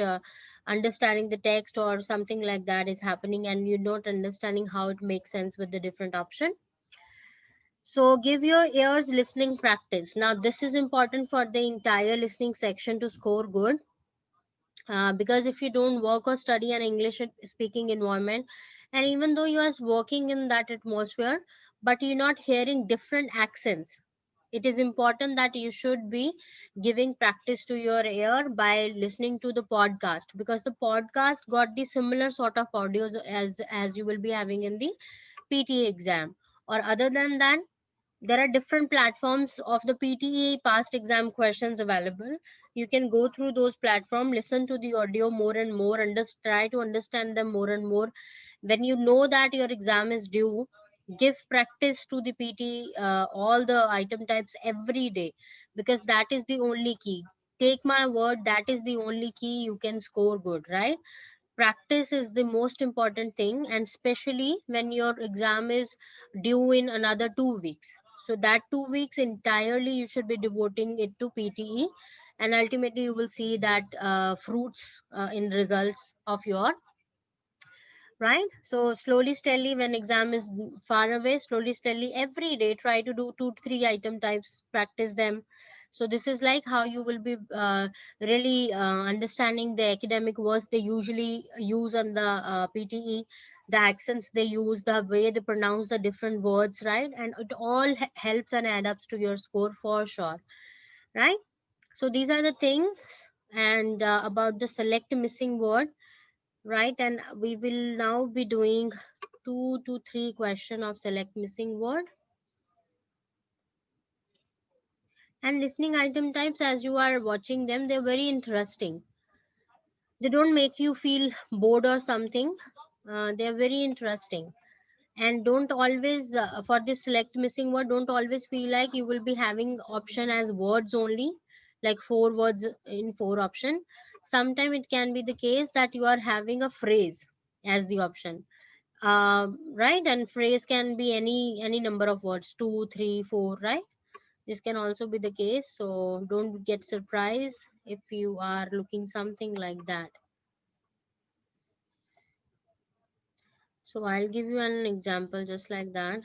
understanding the text or something like that is happening and you're not understanding how it makes sense with the different option. So give your ears listening practice. Now this is important for the entire listening section to score good, because if you don't work or study an English speaking environment, and even though you are working in that atmosphere, but you're not hearing different accents, it is important that you should be giving practice to your ear by listening to the podcast, because the podcast got the similar sort of audios as you will be having in the PTE exam. Or other than that, there are different platforms of the PTE past exam questions available. You can go through those platforms, listen to the audio more and more, try to understand them more and more. When you know that your exam is due, give practice to the PT, all the item types every day, because that is the only key. Take my word, that is the only key you can score good, right? Practice is the most important thing, and especially when your exam is due in another 2 weeks. So that 2 weeks entirely you should be devoting it to PTE, and ultimately you will see that fruits in results of your, right? So slowly steadily, when exam is far away, slowly steadily every day try to do 2 to 3 item types, practice them. So this is like how you will be really understanding the academic words they usually use on the PTE, the accents they use, the way they pronounce the different words, right? And it all helps and adds up to your score for sure, right? So these are the things. And about the select missing word, right? And we will now be doing 2 to 3 question of select missing word. And listening item types, as you are watching them, they're very interesting. They don't make you feel bored or something. They're very interesting. And don't always, for this select missing word, don't always feel like you will be having option as words only, like 4 words in 4 option. Sometimes it can be the case that you are having a phrase as the option. Right? And phrase can be any number of words, 2 3 4, right? This can also be the case, so don't get surprised if you are looking something like that. So I'll give you an example just like that.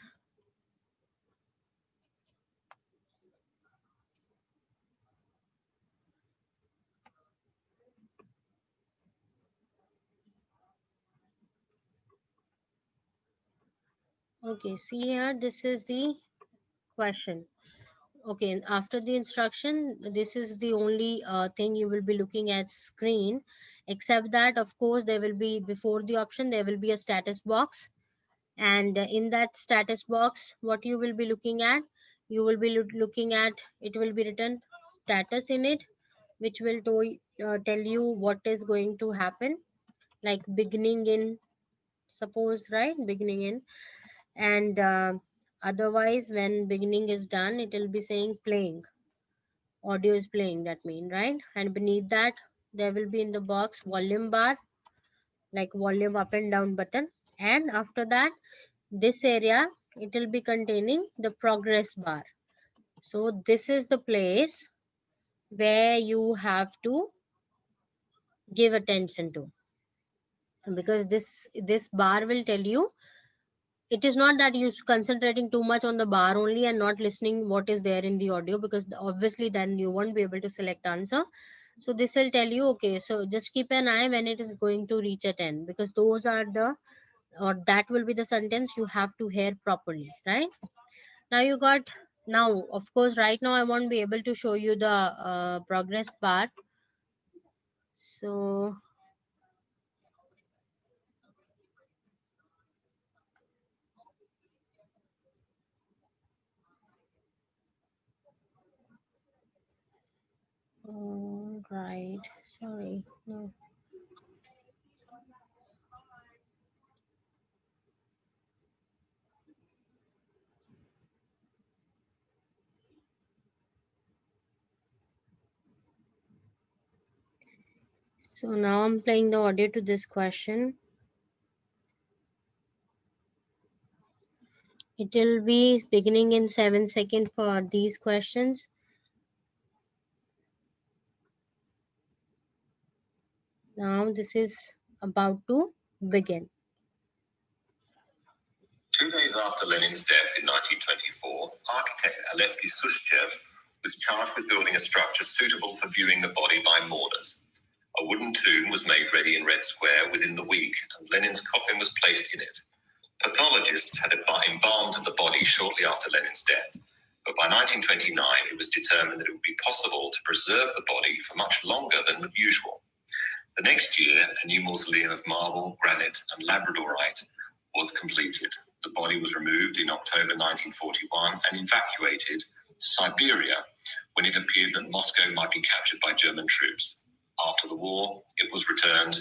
Okay, see here, this is the question. Okay, after the instruction, this is the only thing you will be looking at screen, except that of course there will be, before the option there will be a status box. And in that status box, what you will be looking at, you will be looking at, it will be written status in it, which will tell you what is going to happen, like beginning in, suppose, right, beginning in. And otherwise, when beginning is done, it will be saying playing, audio is playing, that mean, right? And beneath that there will be in the box volume bar, like volume up and down button. And after that, this area, it will be containing the progress bar. So this is the place where you have to give attention to, because this bar will tell you, it is not that you concentrating too much on the bar only and not listening what is there in the audio, because obviously then you won't be able to select answer. So this will tell you, okay, so just keep an eye when it is going to reach a 10, because those are the, or that will be the sentence you have to hear properly, right? Now you got, now of course right now I won't be able to show you the progress bar. So right, sorry, no. So now I'm playing the audio to this question. It will be beginning in 7 seconds for these questions. Now this is about to begin. 2 days after Lenin's death in 1924, architect Alevsky Sushchev was charged with building a structure suitable for viewing the body by mourners. A wooden tomb was made ready in Red Square within the week, and Lenin's coffin was placed in it. Pathologists had embalmed the body shortly after Lenin's death, but by 1929 it was determined that it would be possible to preserve the body for much longer than usual. The next year, a new mausoleum of marble, granite, and labradorite was completed. The body was removed in October 1941 and evacuated to Siberia, when it appeared that Moscow might be captured by German troops. After the war, it was returned.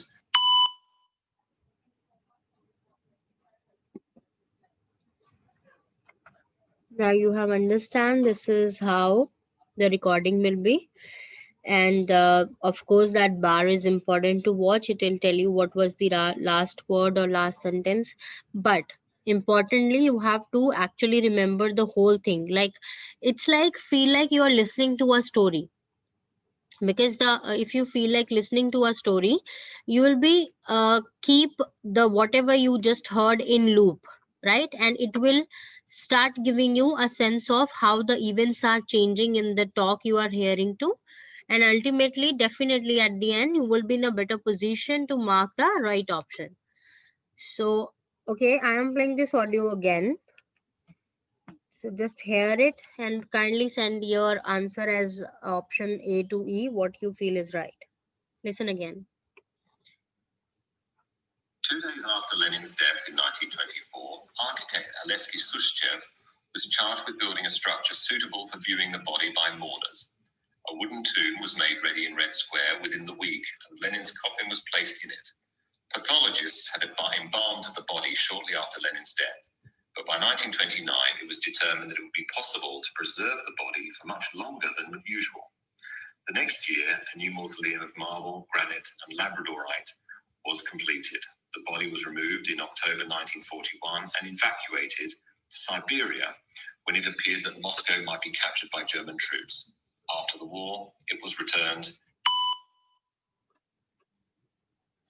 Now you have understand this is how the recording will be. And of course that bar is important to watch. It will tell you what was the last word or last sentence, but importantly you have to actually remember the whole thing. Like it's like feel like you are listening to a story, because the if you feel like listening to a story, you will be keep the whatever you just heard in loop, right? And it will start giving you a sense of how the events are changing in the talk you are hearing to, and ultimately definitely at the end you will be in a better position to mark the right option. So okay, I am playing this audio again, so just hear it and kindly send your answer as option A to E, what you feel is right. Listen again. 2 days after Lenin's death in 1924, architect Alexei Sushchev was charged with building a structure suitable for viewing the body by mourners. A wooden tomb was made ready in Red Square within the week, and Lenin's coffin was placed in it. Pathologists had embalmed the body shortly after Lenin's death, but by 1929 it was determined that it would be possible to preserve the body for much longer than usual. The next year, a new mausoleum of marble, granite, and labradorite was completed. The body was removed in October 1941 and evacuated to Siberia when it appeared that Moscow might be captured by German troops. After the war, it was returned.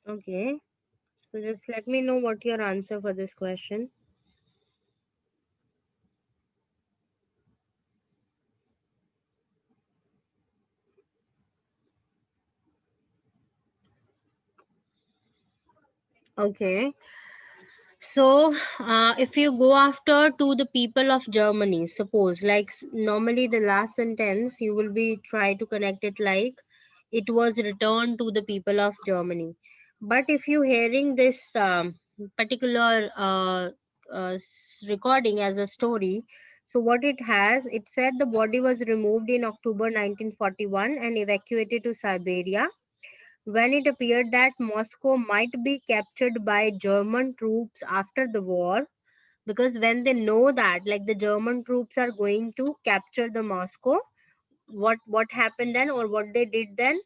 Okay, so just let me know what your answer for this question. Okay, so if you go after to the people of Germany, suppose like normally the last sentence you will be try to connect it like it was returned to the people of Germany. But if you hearing this particular recording as a story, so what it has, it said the body was removed in October 1941 and evacuated to Siberia when it appeared that Moscow might be captured by German troops after the war. Because when they know that like the German troops are going to capture the Moscow, what happened then or what they did then,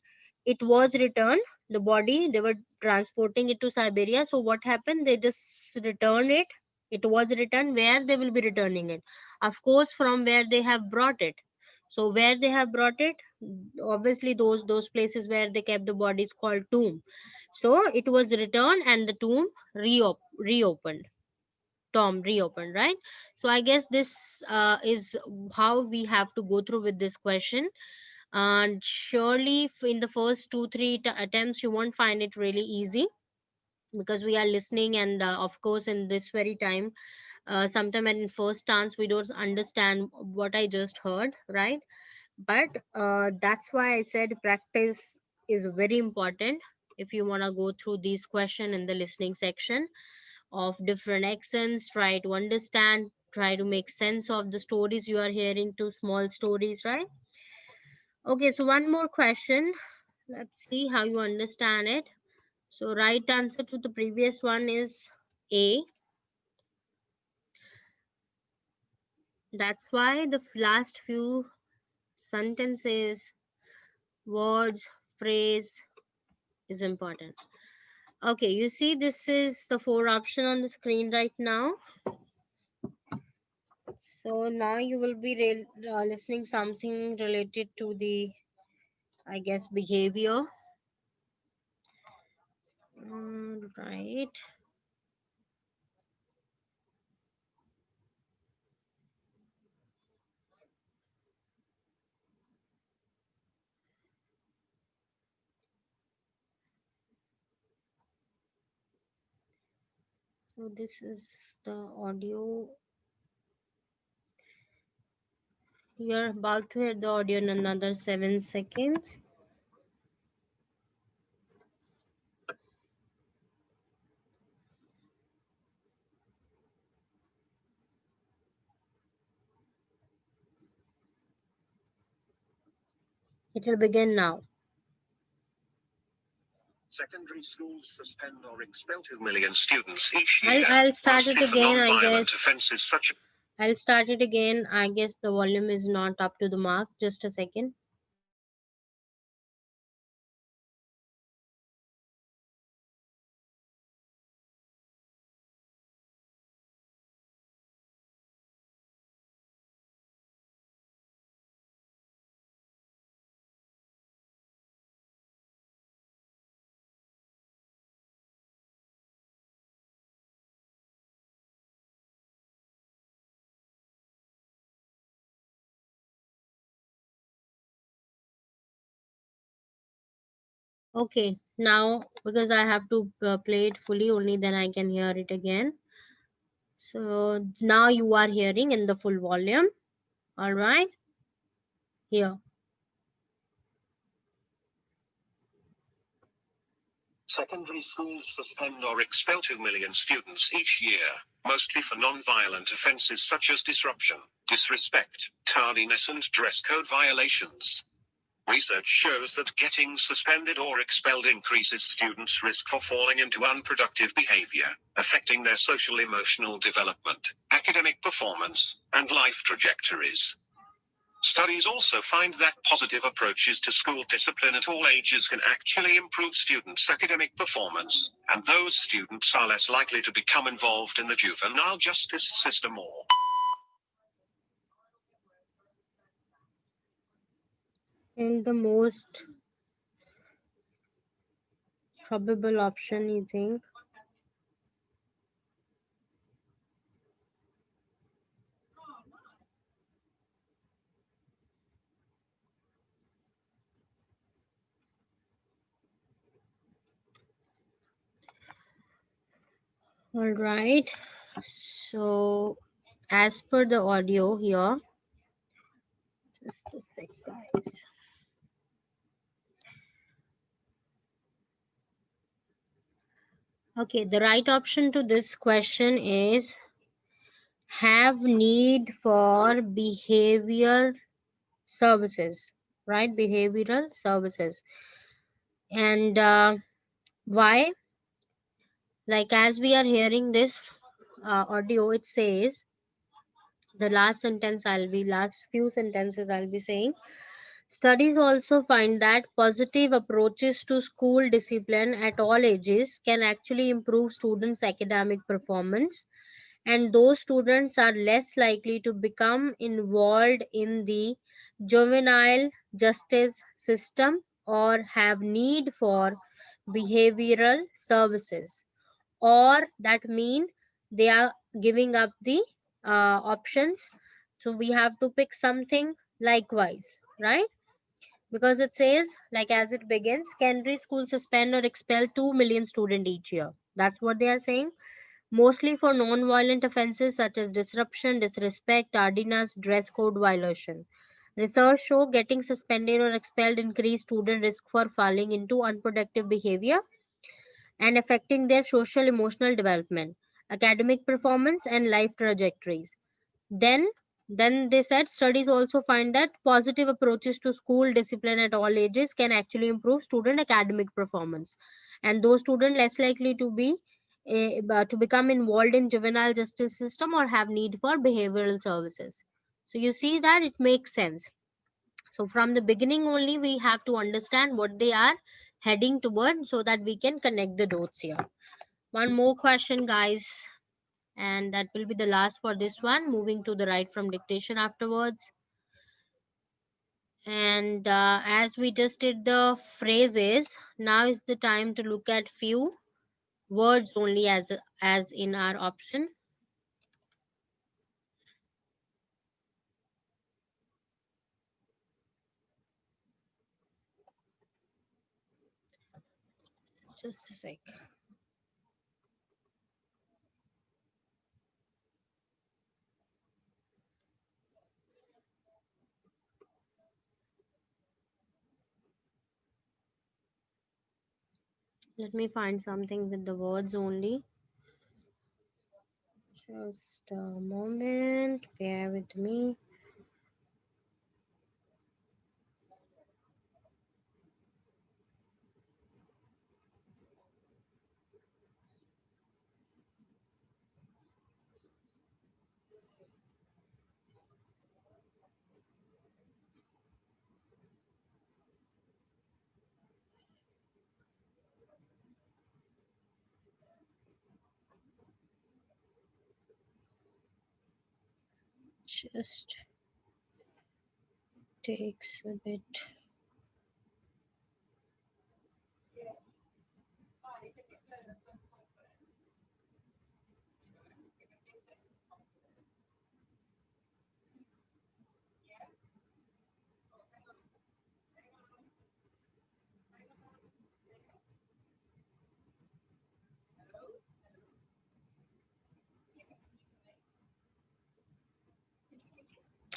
it was returned. The body they were transporting it to Siberia, so what happened, they just return it. It was returned. Where they will be returning it? Of course from where they have brought it. So where they have brought it, obviously those places where they kept the bodies called tomb. So it was returned and the tomb reopened. Tom reopened, right? So I guess this is how we have to go through with this question. And surely in the first two three attempts you won't find it really easy, because we are listening, and of course in this very time sometime in first chance we don't understand what I just heard, right? But that's why I said practice is very important. If you want to go through these question in the listening section of different accents, try to understand, try to make sense of the stories you are hearing, to small stories, right? Okay, so one more question. Let's see how you understand it. So right answer to the previous one is A. That's why the last few sentences, words, phrase is important. Okay, you see this is the four option on the screen right now. So now you will be listening something related to the, I guess, behavior. Right. So this is the audio. You're about to hear the audio in another 7 seconds. It will begin now. Secondary schools suspend or expel 2 million students each year. I'll start it mostly for again, I non-violent guess. offences such. I'll start it again. I guess the volume is not up to the mark. Just a second. Okay, now because I have to play it fully, only then I can hear it again. So now you are hearing in the full volume. All right, here. Secondary schools suspend or expel 2 million students each year, mostly for non-violent offences such as disruption, disrespect, tardiness and dress code violations. Research shows that getting suspended or expelled increases students' risk for falling into unproductive behavior, affecting their social emotional development, academic performance, and life trajectories. Studies also find that positive approaches to school discipline at all ages can actually improve students' academic performance, and those students are less likely to become involved in the juvenile justice system or. And the most probable option, you think? All right. So as per the audio here, just a sec, guys. Okay, the right option to this question is have need for behavior services, right? Behavioral services. And why? Like as we are hearing this audio, it says the last few sentences I'll be saying. Studies also find that positive approaches to school discipline at all ages can actually improve students' academic performance, and those students are less likely to become involved in the juvenile justice system or have need for behavioral services, or that mean they are giving up the options. So we have to pick something likewise, right? Because it says, like as it begins, secondary schools suspend or expel 2 million students each year. That's what they are saying, mostly for non-violent offenses such as disruption, disrespect, tardiness, dress code violation. Research show getting suspended or expelled increase student risk for falling into unproductive behavior and affecting their social emotional development, academic performance, and life trajectories. Then, then they said studies also find that positive approaches to school discipline at all ages can actually improve student academic performance, and those students less likely to be to become involved in juvenile justice system or have need for behavioral services. So you see that it makes sense. So from the beginning only we have to understand what they are heading toward so that we can connect the dots here. One more question, guys, and that will be the last for this one, moving to the right from dictation afterwards. And as we just did the phrases, now is the time to look at few words only as in our option. Just a sec. Let me find something with the words only. Just a moment, bear with me. just takes a bit.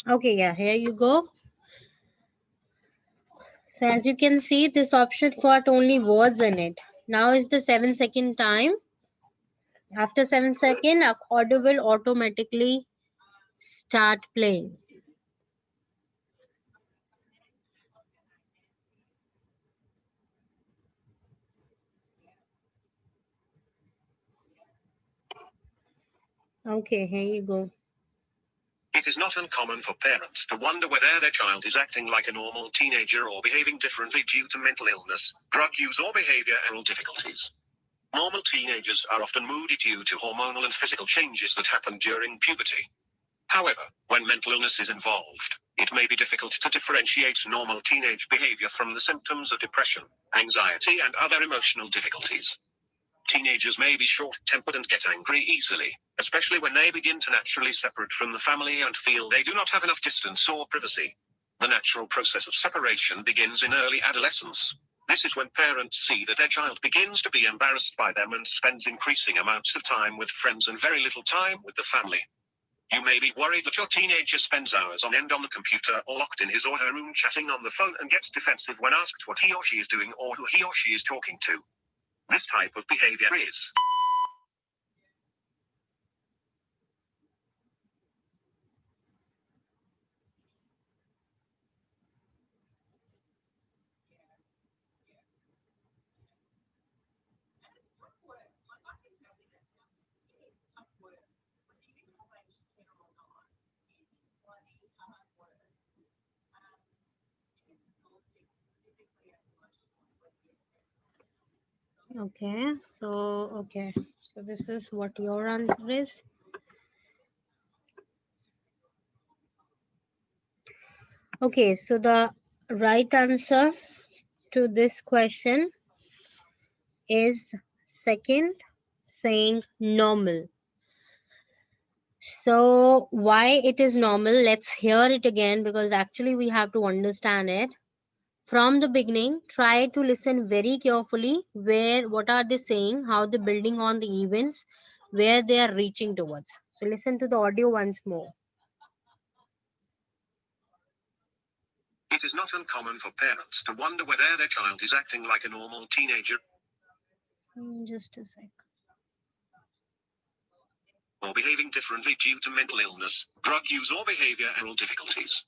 Okay, yeah, here you go. So as you can see, this option got only words in it. Now is the 7-second time. After 7 seconds, audio will automatically start playing. Okay, here you go. It is not uncommon for parents to wonder whether their child is acting like a normal teenager or behaving differently due to mental illness, drug use, or behavioral difficulties. Normal teenagers are often moody due to hormonal and physical changes that happen during puberty. However, when mental illness is involved, it may be difficult to differentiate normal teenage behavior from the symptoms of depression, anxiety, and other emotional difficulties. Teenagers may be short-tempered and get angry easily, especially when they begin to naturally separate from the family and feel they do not have enough distance or privacy. The natural process of separation begins in early adolescence. This is when parents see that their child begins to be embarrassed by them and spends increasing amounts of time with friends and very little time with the family. You may be worried that your teenager spends hours on end on the computer or locked in his or her room chatting on the phone and gets defensive when asked what he or she is doing or who he or she is talking to. This type of behavior is Okay, so this is what your answer is. Okay, so the right answer to this question is second, saying normal. So why it is normal, let's hear it again, because actually we have to understand it from the beginning. Try to listen very carefully what are they saying, how they're building on the events, where they are reaching towards. So listen to the audio once more. It is not uncommon for parents to wonder whether their child is acting like a normal teenager Just a sec. or behaving differently due to mental illness, drug use, or behavioral difficulties.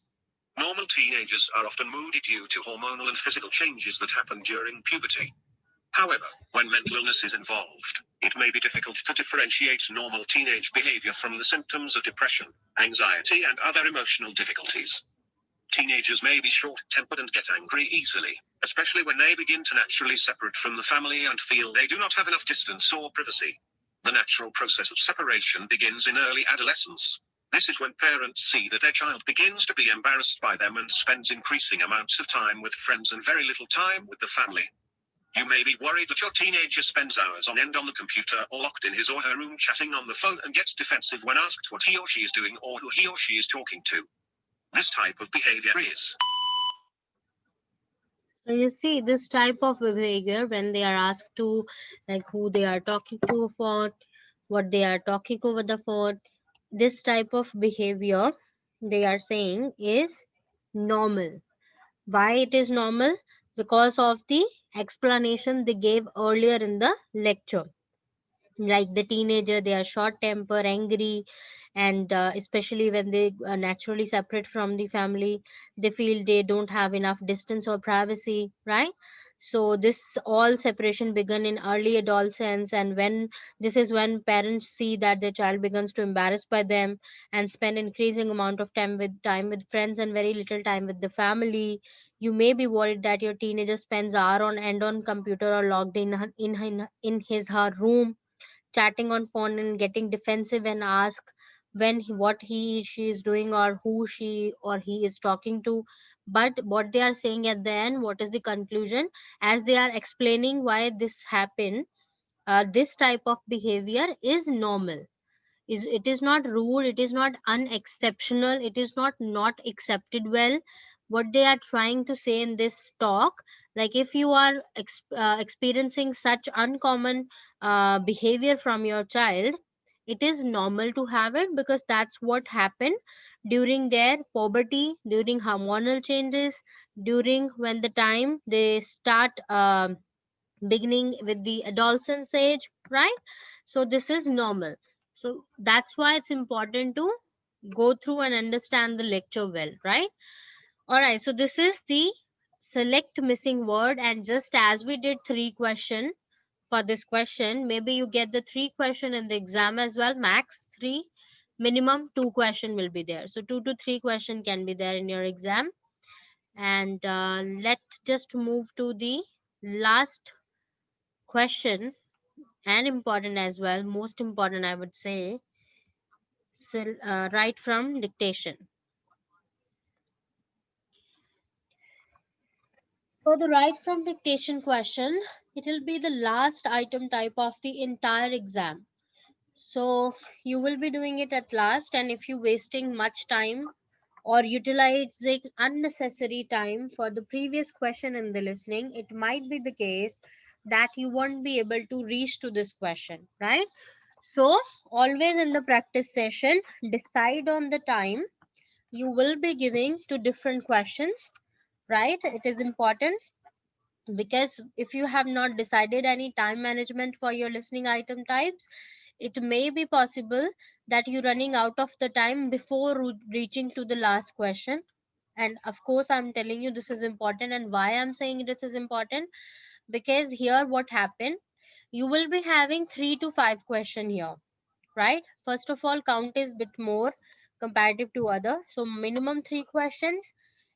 Normal teenagers are often moody due to hormonal and physical changes that happen during puberty. However, when mental illness is involved, it may be difficult to differentiate normal teenage behavior from the symptoms of depression, anxiety, and other emotional difficulties. Teenagers may be short-tempered and get angry easily, especially when they begin to naturally separate from the family and feel they do not have enough distance or privacy. The natural process of separation begins in early adolescence. This is when parents see that their child begins to be embarrassed by them and spends increasing amounts of time with friends and very little time with the family. You may be worried that your teenager spends hours on end on the computer or locked in his or her room chatting on the phone and gets defensive when asked what he or she is doing or who he or she is talking to. This type of behavior is. So you see this type of behavior when they are asked to, like, who they are talking to for, what they are talking over the phone, this type of behavior they are saying is normal. Why it is normal? Because of the explanation they gave earlier in the lecture. Like the teenager, they are short temper, angry, and especially when they naturally separate from the family, they feel they don't have enough distance or privacy, right? So this all separation began in early adolescence, and when this is when parents see that their child begins to embarrassed by them and spend increasing amount of time with friends and very little time with the family. You may be worried that your teenager spends hour on end on computer or logged in his her room chatting on phone and getting defensive and ask what she is doing, or who she or he is talking to. But what they are saying at the end, what is the conclusion, as they are explaining why this happened, this type of behavior is normal. It is not rude, it is not unexceptional, it is not accepted well. What they are trying to say in this talk, like if you are experiencing such uncommon behavior from your child, it is normal to have it, because that's what happened during their puberty, during hormonal changes, during when the time they start beginning with the adolescence age, right? So this is normal. So that's why it's important to go through and understand the lecture well, right? All right, so this is the select missing word, and just as we did three question for this question, maybe you get the three question in the exam as well, max three, minimum two question will be there, so 2 to 3 question can be there in your exam. And let's just move to the last question, and important as well, most important I would say. So right from dictation. For the right from dictation question, it will be the last item type of the entire exam. So you will be doing it at last, and if you wasting much time or utilizing unnecessary time for the previous question in the listening, it might be the case that you won't be able to reach to this question, right? So always in the practice session, decide on the time you will be giving to different questions, right? It is important, because if you have not decided any time management for your listening item types, it may be possible that you're running out of the time before reaching to the last question. And of course, I'm telling you this is important, and why I'm saying this is important, because here what happened, you will be having 3 to 5 question here, right? First of all, count is bit more comparative to other, so minimum 3 questions,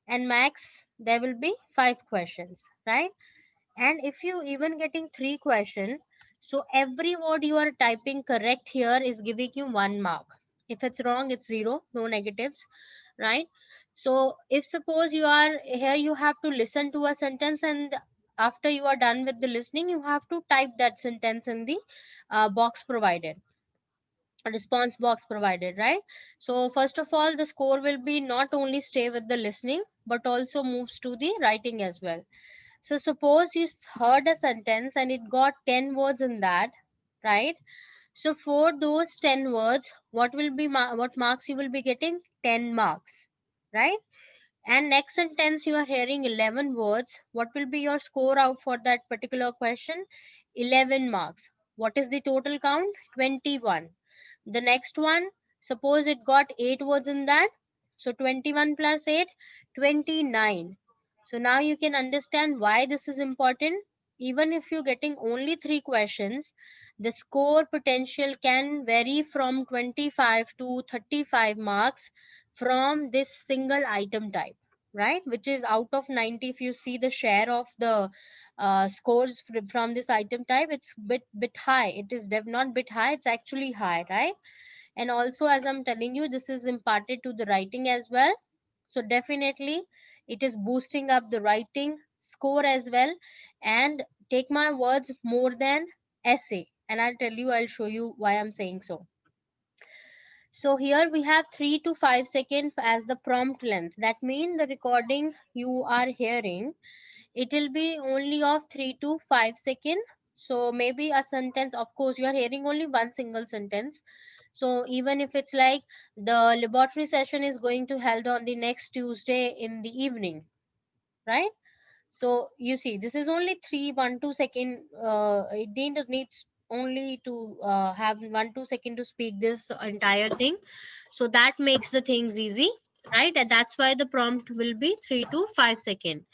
and max there will be 5 questions, right? And if you even getting 3 question, so every word you are typing correct here is giving you 1 mark. If it's wrong, it's zero, no negatives, right? So if suppose you are here, you have to listen to a sentence, and after you are done with the listening, you have to type that sentence in the box provided, response box provided, right? So first of all, the score will be not only stay with the listening, but also moves to the writing as well. So suppose you heard a sentence and it got 10 words in that, right? So for those 10 words, what will be what marks you will be getting? 10 marks, right? And next sentence you are hearing 11 words, what will be your score out for that particular question? 11 marks. What is the total count? 21. The next one, suppose it got 8 words in that, so 21 plus 8, 29. So now you can understand why this is important. Even if you're getting only 3 questions, the score potential can vary from 25 to 35 marks from this single item type, right? Which is out of 90. If you see the share of the scores from this item type, it's bit high. It is not bit high, it's actually high, right? And also, as I'm telling you, this is imparted to the writing as well. So definitely it is boosting up the writing score as well. And take my words, more than essay, and I'll show you why I'm saying so. So here we have 3 to 5 seconds as the prompt length. That means the recording you are hearing, it will be only of 3 to 5 seconds. So maybe a sentence, of course you are hearing only one single sentence. So even if it's like the laboratory session is going to held on the next Tuesday in the evening, right? So you see, this is only 3 1 2 second. It needs only to have 1 2 second to speak this entire thing. So that makes the things easy, right? And that's why the prompt will be 3 to 5 seconds.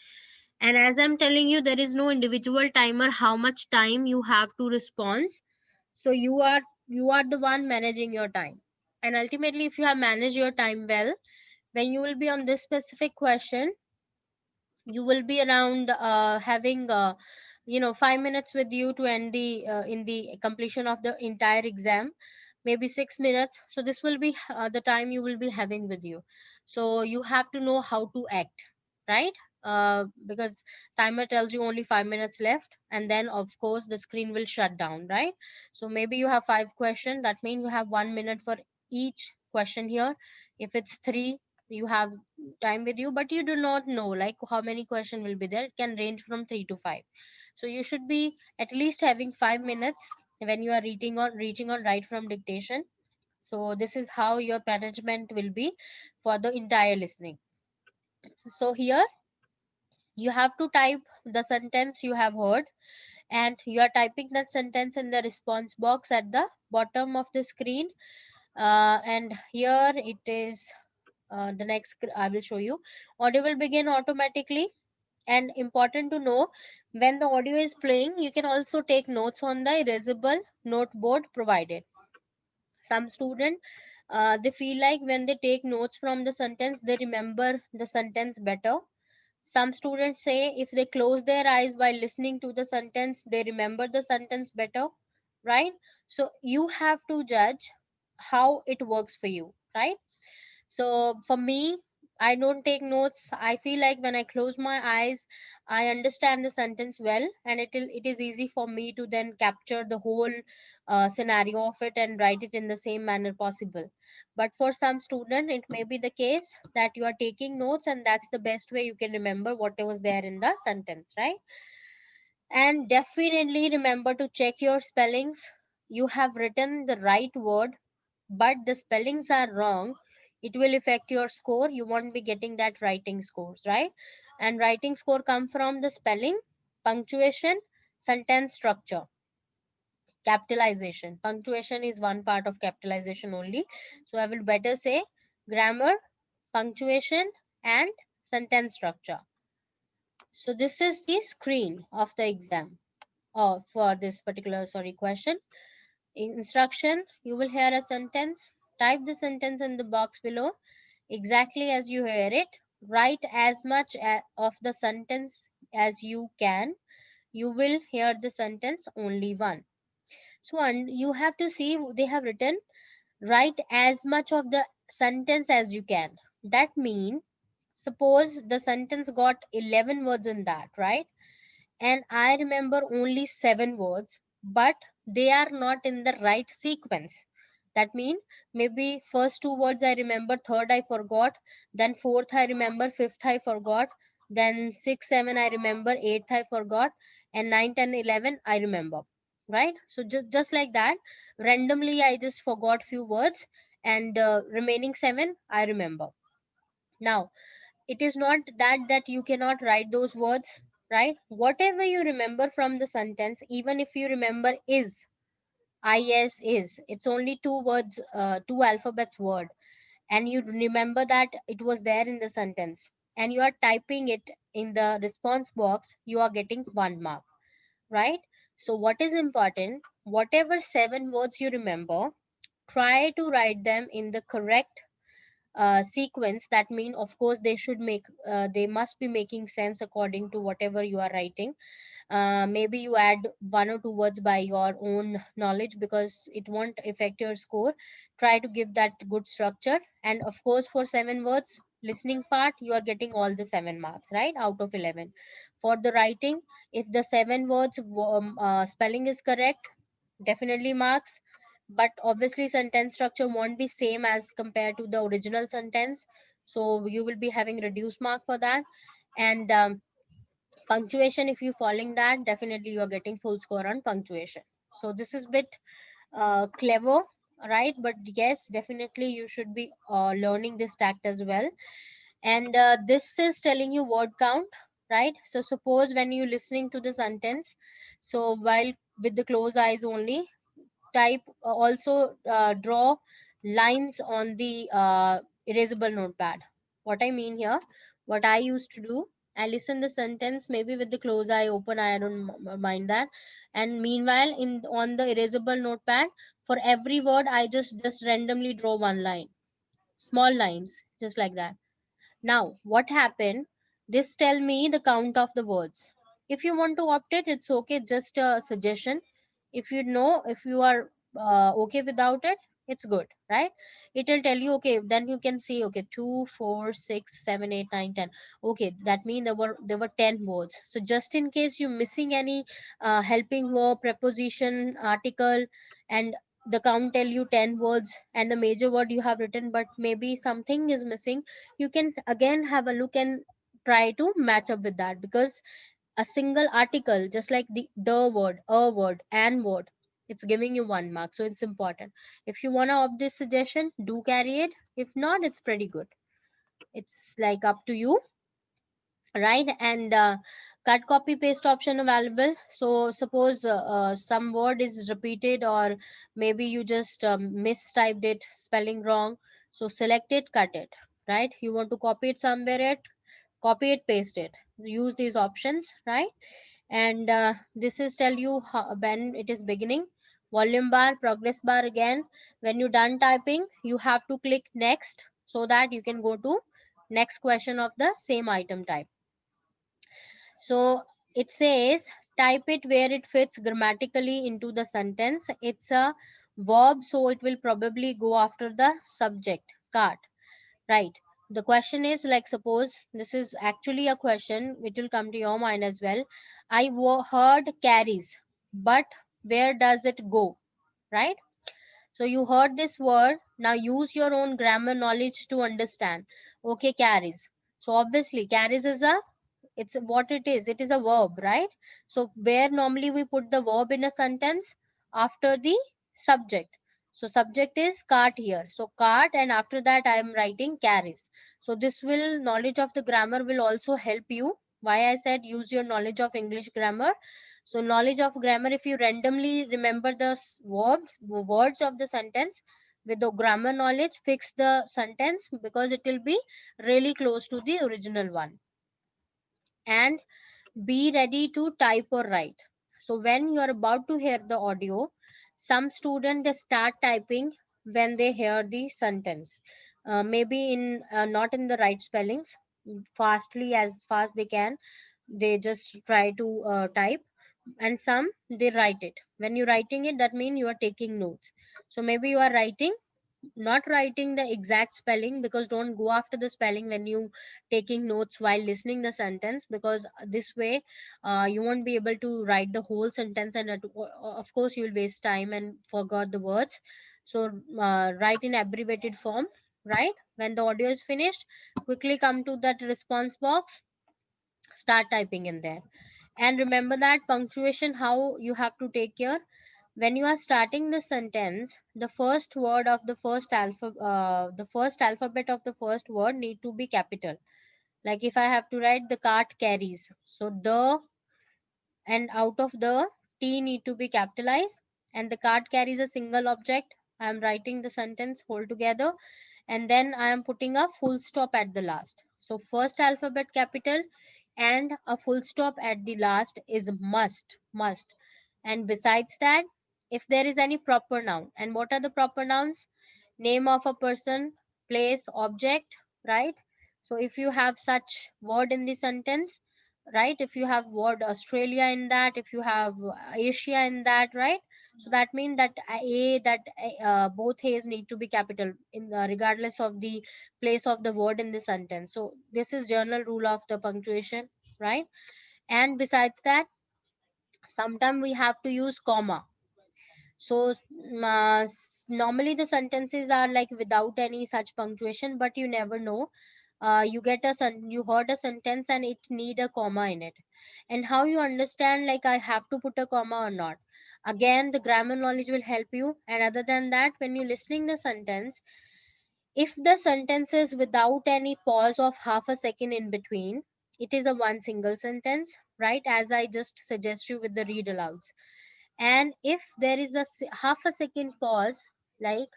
And as I'm telling you, there is no individual timer how much time you have to respond. So you are the one managing your time. And ultimately, if you have managed your time well, when you will be on this specific question, you will be around having 5 minutes with you to end the in the completion of the entire exam. maybe 6 minutes. So this will be the time you will be having with you. So you have to know how to act, right? Because timer tells you only 5 minutes left, and then of course the screen will shut down, right? So maybe you have 5 questions, that means you have 1 minute for each question here. If it's three, you have time with you, but you do not know like how many question will be there. It can range from 3 to 5. So you should be at least having 5 minutes when you are reaching on right from dictation. So this is how your management will be for the entire listening. So here you have to type the sentence you have heard, and you are typing that sentence in the response box at the bottom of the screen. And here it is, the next I will show you. Audio will begin automatically, and important to know, when the audio is playing you can also take notes on the erasable noteboard provided. Some student, they feel like when they take notes from the sentence they remember the sentence better. Some students say if they close their eyes while listening to the sentence they remember the sentence better, right? So you have to judge how it works for you, right? So for me, I don't take notes. I feel like when I close my eyes, I understand the sentence well, and it is easy for me to then capture the whole scenario of it and write it in the same manner possible. But for some student, it may be the case that you are taking notes, and that's the best way you can remember what was there in the sentence, right? And definitely remember to check your spellings. You have written the right word, but the spellings are wrong, it will affect your score. You won't be getting that writing scores, right? And writing score come from the spelling, punctuation, sentence structure, capitalization. Punctuation is one part of capitalization only, so I will better say grammar, punctuation, and sentence structure. So this is the screen of the exam, for this particular question. Instruction: you will hear a sentence, type the sentence in the box below exactly as you hear it. Write as much of the sentence as you can. You will hear the sentence only one. So and you have to see, they have written write as much of the sentence as you can. That means, suppose the sentence got 11 words in that, right? And I remember only 7 words, but they are not in the right sequence. That means maybe first 2 words I remember, third I forgot, then fourth I remember, fifth I forgot, then six, seven I remember, eighth I forgot, and 9, 10, 11 I remember. Right? So just like that, randomly I just forgot few words, and remaining 7 I remember. Now it is not that you cannot write those words, right? Whatever you remember from the sentence, even if you remember is, it's only 2 words, 2 alphabets word, and you remember that it was there in the sentence, and you are typing it in the response box, you are getting 1 mark, right? So what is important, whatever 7 words you remember, try to write them in the correct sequence. That mean of course they must be making sense according to whatever you are writing. Maybe you add 1 or 2 words by your own knowledge, because it won't affect your score. Try to give that good structure, and of course for 7 words listening part you are getting all the 7 marks, right, out of 11. For the writing, if the 7 words spelling is correct, definitely marks. But obviously sentence structure won't be same as compared to the original sentence, so you will be having reduced mark for that. And punctuation, if you following that, definitely you are getting full score on punctuation. So this is bit clever, right? But yes, definitely you should be learning this tact as well. And this is telling you word count, right? So suppose when you listening to the sentence, so while with the closed eyes only, type also draw lines on the erasable notepad. What I mean here, what I used to do, I listen the sentence maybe with the closed eye, open eye, I don't mind that. And meanwhile in on the erasable notepad, for every word I just randomly draw one line, small lines, just like that. Now, what happened? This tell me the count of the words. If you want to opt it, it's okay. Just a suggestion. If you know, if you are okay without it, it's good, right? It will tell you, okay, then you can see, okay, 2, 4, 6, 7, 8, 9, 10. Okay, that means there were 10 words. So just in case you're missing any helping verb, preposition, article, and the count tell you 10 words and the major word you have written, but maybe something is missing, you can again have a look and try to match up with that, because a single article, just like the word, a word, an word, it's giving you 1 mark. So it's important. If you want to opt this suggestion, do carry it. If not, it's pretty good. It's like up to you, right? And cut, copy, paste option available. So suppose some word is repeated, or maybe you just mistyped it, spelling wrong. So select it, cut it, right? You want to copy it somewhere, it copy it, paste it, use these options, right? And this is tell you how, when it is beginning, volume bar, progress bar. Again, when you're done typing, you have to click next, so that you can go to next question of the same item type. So it says type it where it fits grammatically into the sentence. It's a verb, so it will probably go after the subject, cart, right? The question is, like, suppose this is actually a question, it will come to your mind as well. I heard carries, but where does it go, right? So you heard this word, now use your own grammar knowledge to understand. Okay, carries. So obviously carries is a, it's what it is a verb, right? So where normally we put the verb in a sentence, after the subject. So subject is cart here, so cart, and after that I am writing carries. So this will, knowledge of the grammar will also help you. Why I said use your knowledge of English grammar. So knowledge of grammar, if you randomly remember the words of the sentence, with the grammar knowledge, fix the sentence, because it will be really close to the original one. And be ready to type or write. So when you are about to hear the audio, some students they start typing when they hear the sentence. Maybe in not in the right spellings, fastly as fast they can. They just try to type, and some they write it. When you're writing it, that means you are taking notes. So maybe you are writing, not writing the exact spelling, because don't go after the spelling when you taking notes while listening the sentence, because this way you won't be able to write the whole sentence, and of course you'll waste time and forgot the words. So write in abbreviated form, right? When the audio is finished, quickly come to that response box, start typing in there. And remember that punctuation, how you have to take care. When you are starting the sentence, the first word of the first alphabet of the first word need to be capital. Like if I have to write the cart carries, so the and out of the T need to be capitalized, and the cart carries a single object. I am writing the sentence whole together, and then I am putting a full stop at the last. So first alphabet capital and a full stop at the last is must. And besides that, if there is any proper noun, and what are the proper nouns? Name of a person, place, object, right? So if you have such word in the sentence, right, if you have word Australia in that, if you have Asia in that, right? So that means that both A's need to be capital in regardless of the place of the word in the sentence. So this is general rule of the punctuation, right? And besides that, sometimes we have to use comma. So normally the sentences are like without any such punctuation, but you never know. You heard a sentence and it need a comma in it, and how you understand like I have to put a comma or not. Again, the grammar knowledge will help you. And other than that, when you're listening the sentence, if the sentence is without any pause of half a second in between, it is a one single sentence, right? As I just suggest you with the read alouds. And if there is a half a second pause, like,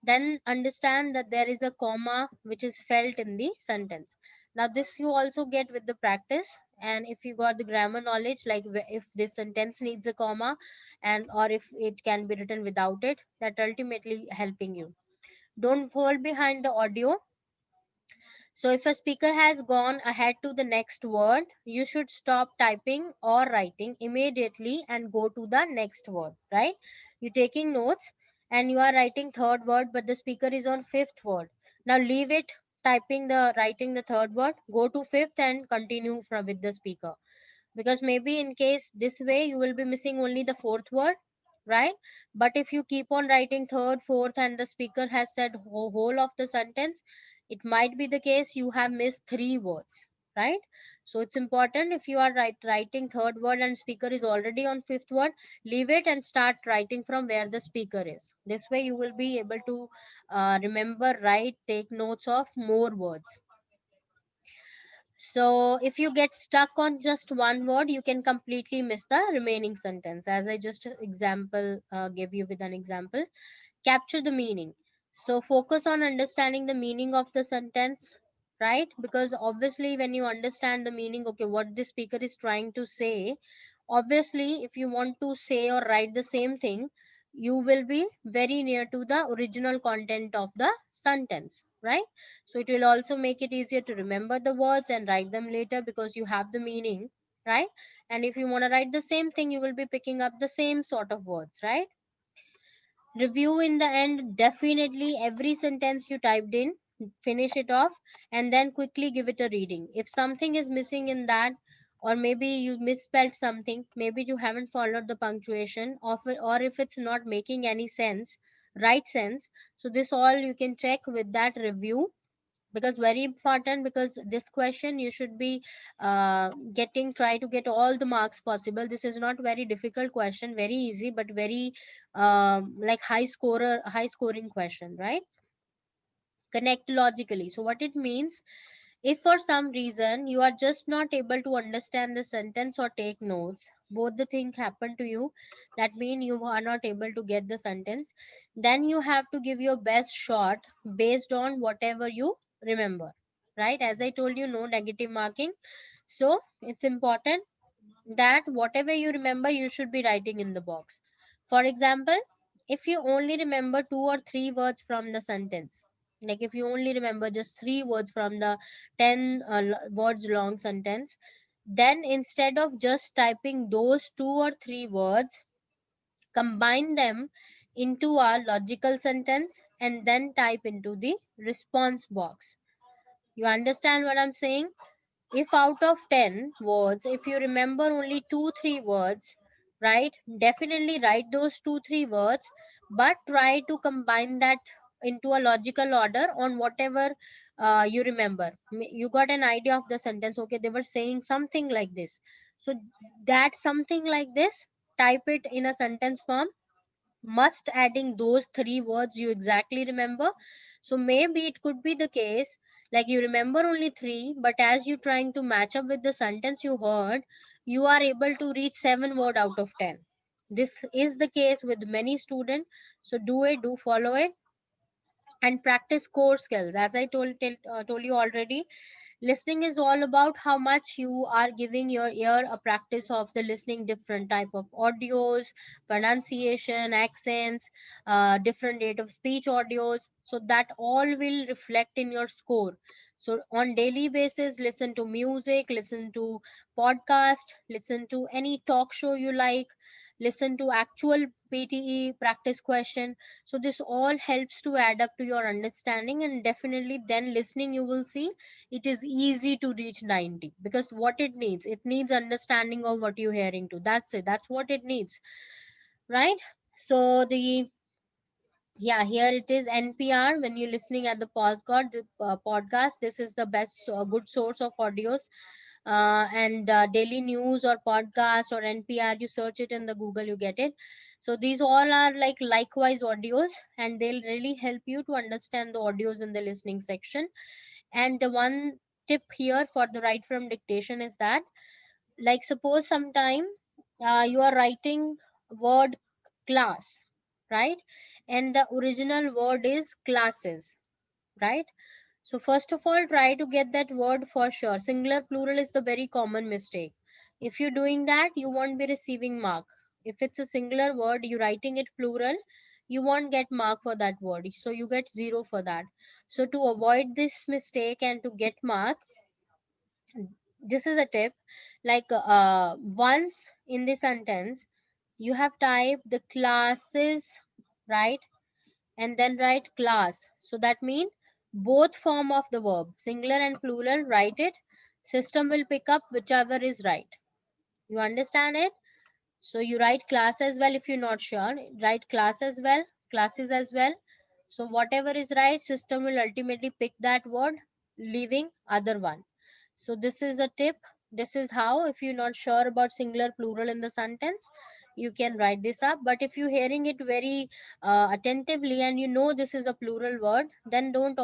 then understand that there is a comma which is felt in the sentence. Now this you also get with the practice. And if you got the grammar knowledge, like if this sentence needs a comma, and or if it can be written without it, that ultimately helping you. Don't fall behind the audio. So if a speaker has gone ahead to the next word, you should stop typing or writing immediately and go to the next word, right? You're taking notes, and you are writing third word, but the speaker is on fifth word. Now leave it writing the third word, go to fifth and continue from with the speaker, because maybe in case this way you will be missing only the fourth word, right? But if you keep on writing third, fourth, and the speaker has said whole of the sentence, it might be the case you have missed three words, right? So it's important, if you are writing third word and speaker is already on fifth word, leave it and start writing from where the speaker is. This way you will be able to remember, write, take notes of more words. So if you get stuck on just one word, you can completely miss the remaining sentence. As I just gave you with an example, capture the meaning. So focus on understanding the meaning of the sentence, right? Because obviously when you understand the meaning, okay, what the speaker is trying to say, obviously if you want to say or write the same thing, you will be very near to the original content of the sentence, right? So it will also make it easier to remember the words and write them later, because you have the meaning, right? And if you want to write the same thing, you will be picking up the same sort of words, right? Review in the end, definitely every sentence you typed in, finish it off, and then quickly give it a reading. If something is missing in that, or maybe you misspelled something, maybe you haven't followed the punctuation of it, or if it's not making any sense, right sense, so this all you can check with that review, because very important, because this question you should be try to get all the marks possible. This is not very difficult question, very easy, but very like high scoring question, right? Connect logically. So what it means, if for some reason you are just not able to understand the sentence or take notes, both the things happen to you, that mean you are not able to get the sentence, then you have to give your best shot based on whatever you remember, right? As I told you, no negative marking. So it's important that whatever you remember, you should be writing in the box. For example, if you only remember two or three words from the sentence, like if you only remember just three words from the 10 words long sentence, then instead of just typing those two or three words, combine them into a logical sentence and then type into the response box. You understand what I'm saying? If out of 10 words, if you remember only 2 3 words, right, definitely write those 2 3 words, but try to combine that into a logical order on whatever you remember. You got an idea of the sentence, okay, they were saying something like this, so that something like this, type it in a sentence form, must adding those three words you exactly remember. So maybe it could be the case, like you remember only three, but as you trying to match up with the sentence you heard, you are able to reach 7 word out of 10. This is the case with many students. So do follow it, and practice core skills. As I told you already, listening is all about how much you are giving your ear a practice of the listening different type of audios, pronunciation, accents, different rate of speech audios, so that all will reflect in your score. So on daily basis, listen to music, listen to podcast, listen to any talk show you like, listen to actual PTE practice question. So this all helps to add up to your understanding, and definitely then listening you will see it is easy to reach 90, because what it needs understanding of what you're hearing to. That's it, that's what it needs, right? So the yeah, here it is NPR. When you're listening at the podcast, this is the best good source of audios, and daily news or podcast or NPR, you search it in the Google, you get it. So these all are like likewise audios, and they'll really help you to understand the audios in the listening section. And the one tip here for the write from dictation is that, like suppose sometime you are writing word class, right? And the original word is classes, right? So first of all, try to get that word for sure. Singular plural is the very common mistake. If you're doing that, you won't be receiving mark. If it's a singular word, you writing it plural, you won't get mark for that word. So you get 0 for that. So to avoid this mistake and to get mark, this is a tip. Like once in the sentence, you have typed the classes, right? and then write class. So that means both form of the verb, singular and plural, write it. System will pick up whichever is right. You understand it? So you write class as well. If you're not sure, write class as well, classes as well. So whatever is right, system will ultimately pick that word, leaving other one. So this is a tip. This is how, if you're not sure about singular plural in the sentence, you can write this up. But if you're hearing it very attentively and you know this is a plural word, then don't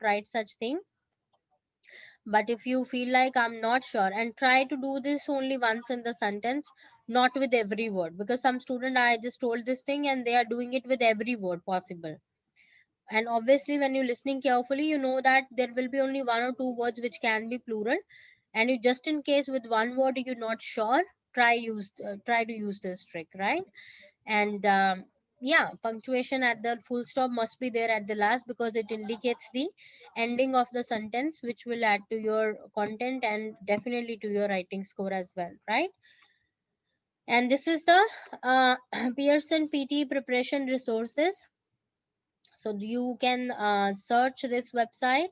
write such thing. But if you feel like I'm not sure, and try to do this only once in the sentence, not with every word, because some student, I just told this thing and they are doing it with every word possible. And obviously when you're listening carefully, you know that there will be only one or two words which can be plural, and you, just in case with one word you're not sure, try to use this trick, right? And yeah, punctuation at the full stop must be there at the last, because it indicates the ending of the sentence, which will add to your content and definitely to your writing score as well, right? And this is the Pearson PTE preparation resources. So you can search this website.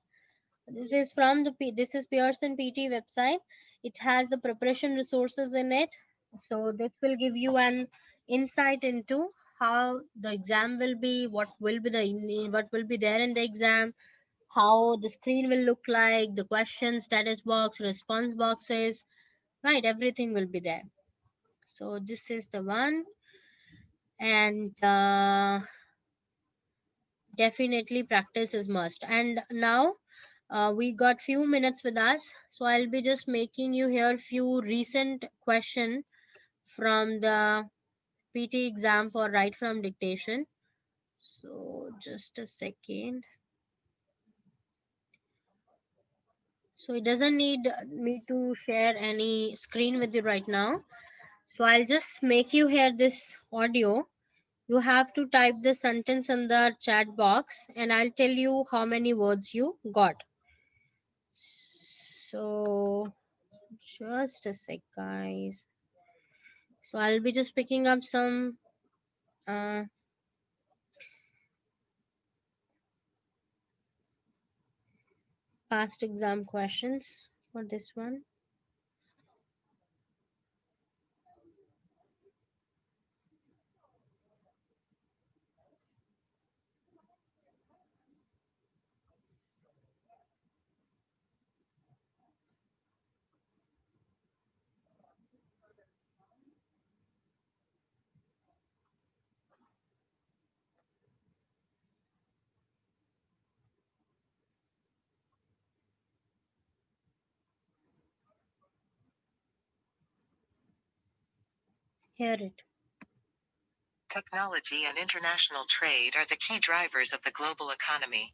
This is from the this is Pearson PT website. It has the preparation resources in it. So this will give you an insight into how the exam will be, what will be what will be there in the exam, how the screen will look like, the question status box, response boxes, right? Everything will be there. So this is the one, and definitely practice is must. And now we got few minutes with us, so I'll be just making you hear few recent question from the PT exam for write from dictation. So just a second. So it doesn't need me to share any screen with you right now, so I'll just make you hear this audio. You have to type the sentence in the chat box and I'll tell you how many words you got. So just a sec, guys. So I'll be just picking up some uh, past exam questions for this one. Hear it. Technology and international trade are the key drivers of the global economy.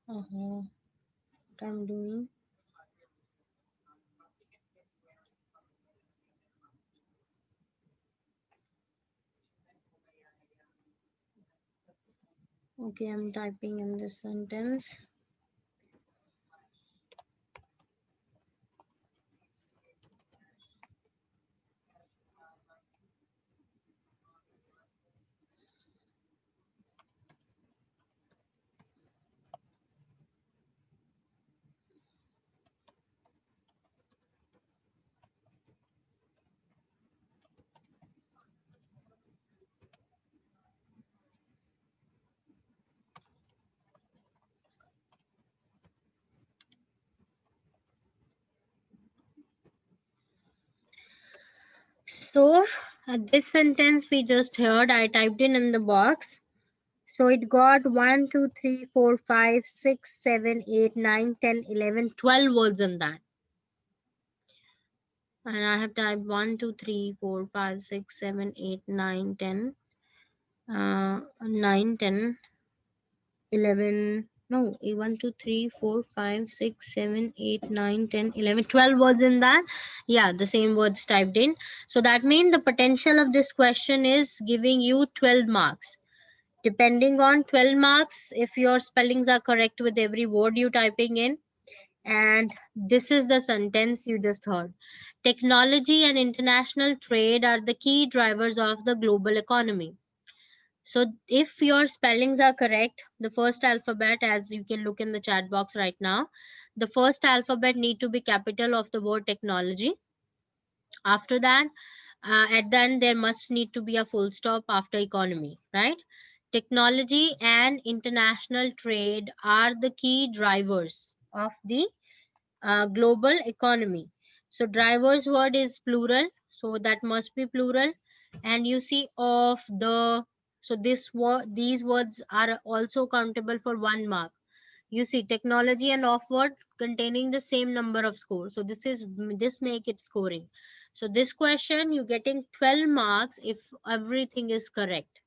What I'm doing. Okay, I'm typing in this sentence. So this sentence we just heard, I typed in the box. So it got 1, 2, 3, 4, 5, 6, 7, 8, 9, 10, 11, 12 words in that. And I have typed 1, 2, 3, 4, 5, 6, 7, 8, 9, 10, 9, 10, 11. No, 1, 2, 3, 4, 5, 6, 7, 8, 9, 10, 11, 12 words in that. Yeah, the same words typed in. So that means the potential of this question is giving you 12 marks. depending on 12 marks if your spellings are correct with every word you typing in. And this is the sentence you just heard. Technology and international trade are the key drivers of the global economy. So if your spellings are correct, the first alphabet, as you can look in the chat box right now, the first alphabet need to be capital of the word technology. After that, at the end, there must need to be a full stop after economy, right? Technology and international trade are the key drivers of the global economy. So drivers word is plural, so that must be plural. And you see of the, so this word, these words are also countable for 1 mark. You see technology and off word containing the same number of scores, so this make it scoring. So this question you getting 12 marks if everything is correct.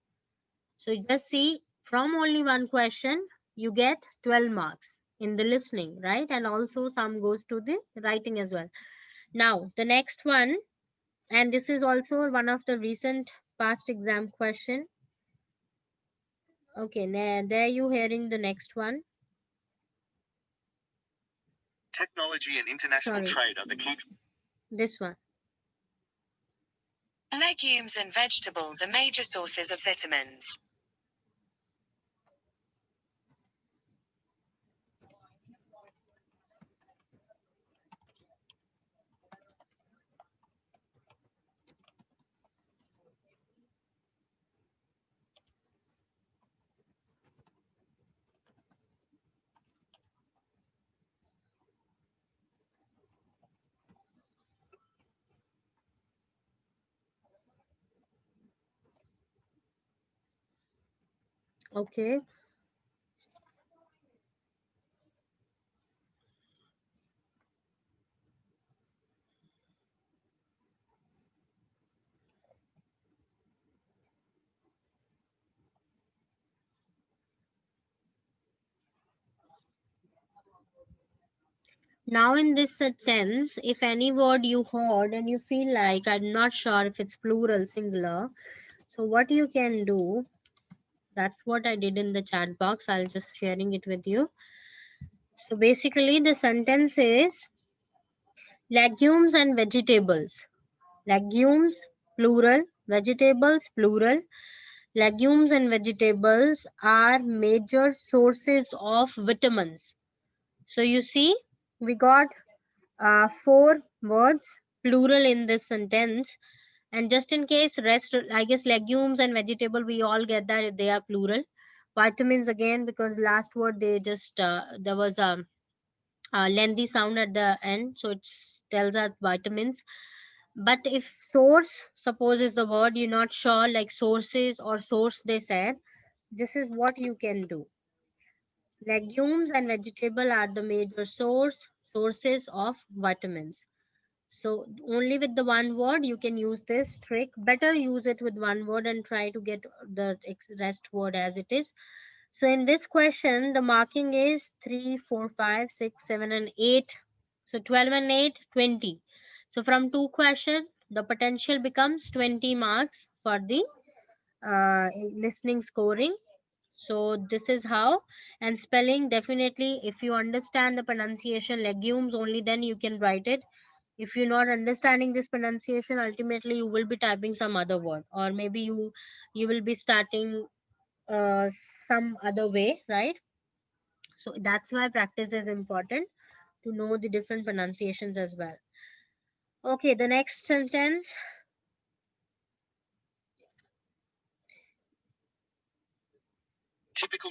So just see, from only one question, you get 12 marks in the listening, right? And also some goes to the writing as well. Now, the next one, and this is also one of the recent past exam question. Okay, there you hearing the next one. Technology and international Sorry, trade are the key. this one. Legumes and vegetables are major sources of vitamins. Okay. Now in this sentence, if any word you heard and you feel like I'm not sure if it's plural, singular, so what you can do, that's what I did in the chat box. I'll just sharing it with you. So basically the sentence is legumes and vegetables. Legumes, plural. Vegetables, plural. Legumes and vegetables are major sources of vitamins. So you see, we got 4 words plural in this sentence. And just in case rest, I guess legumes and vegetable, we all get that they are plural. Vitamins again, because last word they just there was a lengthy sound at the end, so it tells us vitamins. But if source, suppose is the word you're not sure, like sources or source they said, this is what you can do. Legumes and vegetable are the major sources of vitamins. So only with the one word you can use this trick. Better use it with one word and try to get the rest word as it is. So in this question, the marking is 3, 4, 5, 6, 7, and 8. So 12 and 8, 20. So from 2 questions, the potential becomes 20 marks for the listening scoring. So this is how. And spelling, definitely, if you understand the pronunciation legumes, only then you can write it. If you're not understanding this pronunciation, ultimately you will be typing some other word, or maybe you will be starting some other way, right? So that's why practice is important, to know the different pronunciations as well. Okay, the next sentence. Typical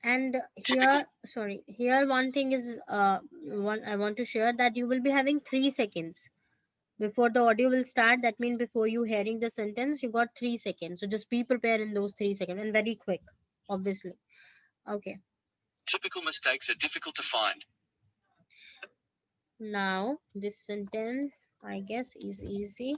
And typical here, sorry, here one thing is one I want to share, that you will be having 3 seconds before the audio will start. That means before you hearing the sentence, you got 3 seconds. So just be prepared in those 3 seconds, and very quick, obviously. Okay. typical mistakes are difficult to find. Now this sentence, I guess, is easy.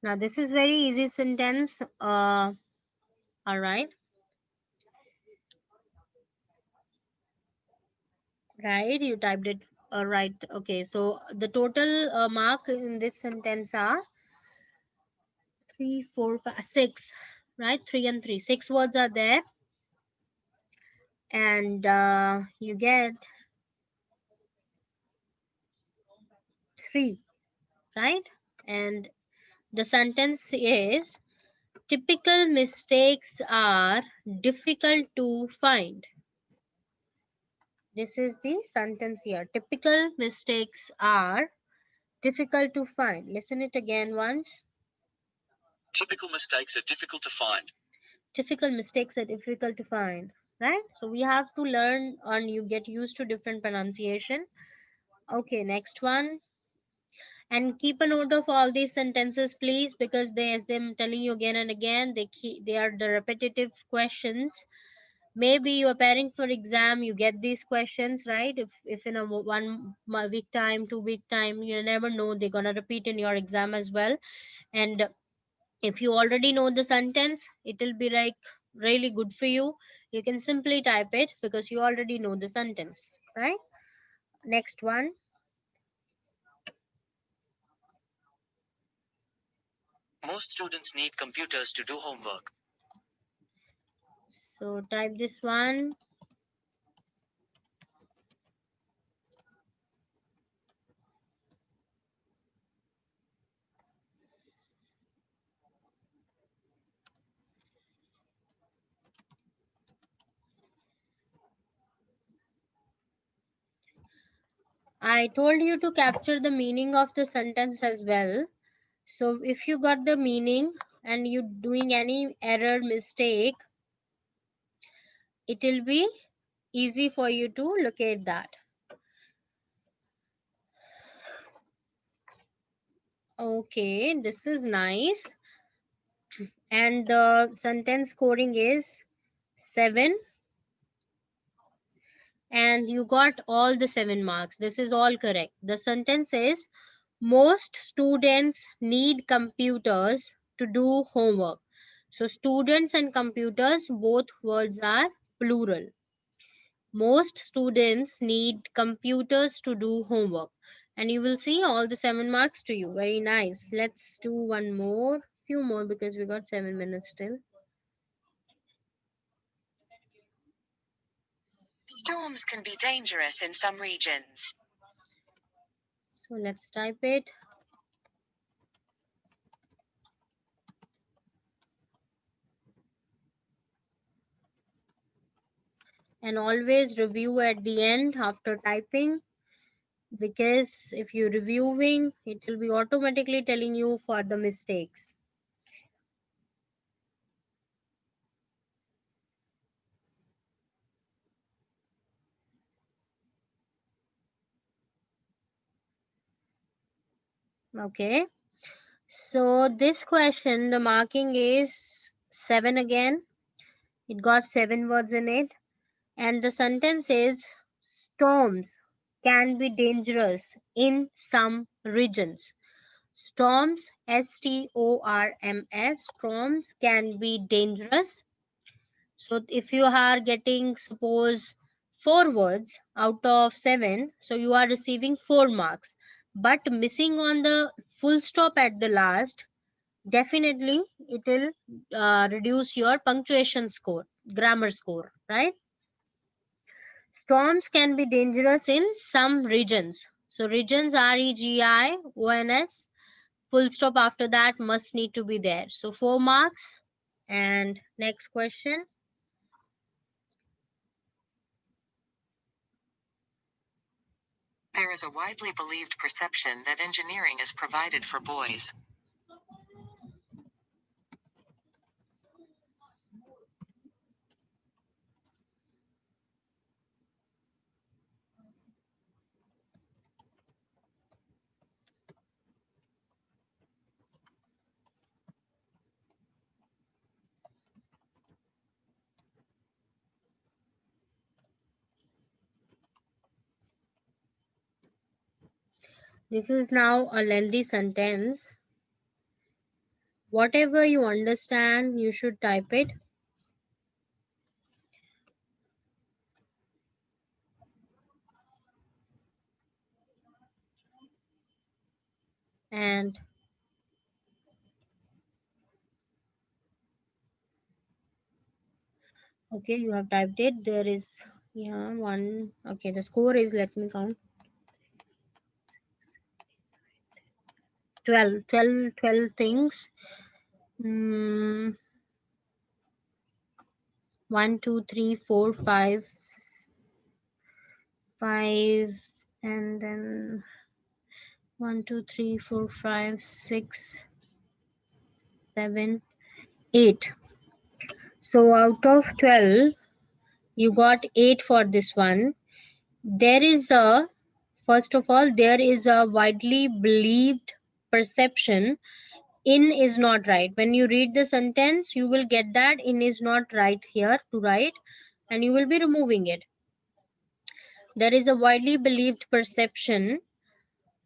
Now this is very easy sentence. All right. right? You typed it right. Okay, so the total mark in this sentence are 3, 4, 5, 6, right? 3 and 3. 6 words are there, and you get 3, right? And the sentence is typical mistakes are difficult to find. This is the sentence here. Typical mistakes are difficult to find. Listen it again once. Typical mistakes are difficult to find. Typical mistakes are difficult to find, right? So we have to learn and you get used to different pronunciation. Okay, next one. And keep a note of all these sentences, please, because they, as I'm telling you again and again, they are the repetitive questions. Maybe you are preparing for exam, you get these questions, right? If in a 1 week time, 2 week time, you never know, they're gonna repeat in your exam as well. And if you already know the sentence, it will be like really good for you. You can simply type it because you already know the sentence, right? Next one. Most students need computers to do homework. So type this one. I told you to capture the meaning of the sentence as well. So if you got the meaning and you doing any error mistake, it will be easy for you to locate that. Okay, this is nice. And the sentence scoring is 7. And you got all the 7 marks. This is all correct. The sentence is most students need computers to do homework. So students and computers, both words are plural. Most students need computers to do homework. And you will see all the 7 marks to you. Very nice. Let's do one more, few more, because we got 7 minutes still. Storms can be dangerous in some regions. So let's type it. And always review at the end after typing, because if you're reviewing, it will be automatically telling you for the mistakes. Okay, so this question, the marking is 7 again. It got 7 words in it, and the sentence is storms can be dangerous in some regions. Storms, storms, storms can be dangerous. So if you are getting, suppose, 4 words out of 7, so you are receiving 4 marks. But missing on the full stop at the last, definitely it will reduce your punctuation score, grammar score, right? Storms can be dangerous in some regions. So regions, regions, full stop after that must need to be there. So 4 marks. And next question. There is a widely believed perception that engineering is provided for boys. This is now a lengthy sentence. Whatever you understand, you should type it. And okay, you have typed it. There is, yeah, one. Okay, the score is, let me count, 12 things. 1, 2, 3, 4, 5, 5, and then 1, 2, 3, 4, 5, 6, 7, 8. So out of 12, you got 8 for this one. There is a, first of all, there is a widely believed perception in is not right. When you read the sentence, you will get that in is not right here to write, and you will be removing it. There is a widely believed perception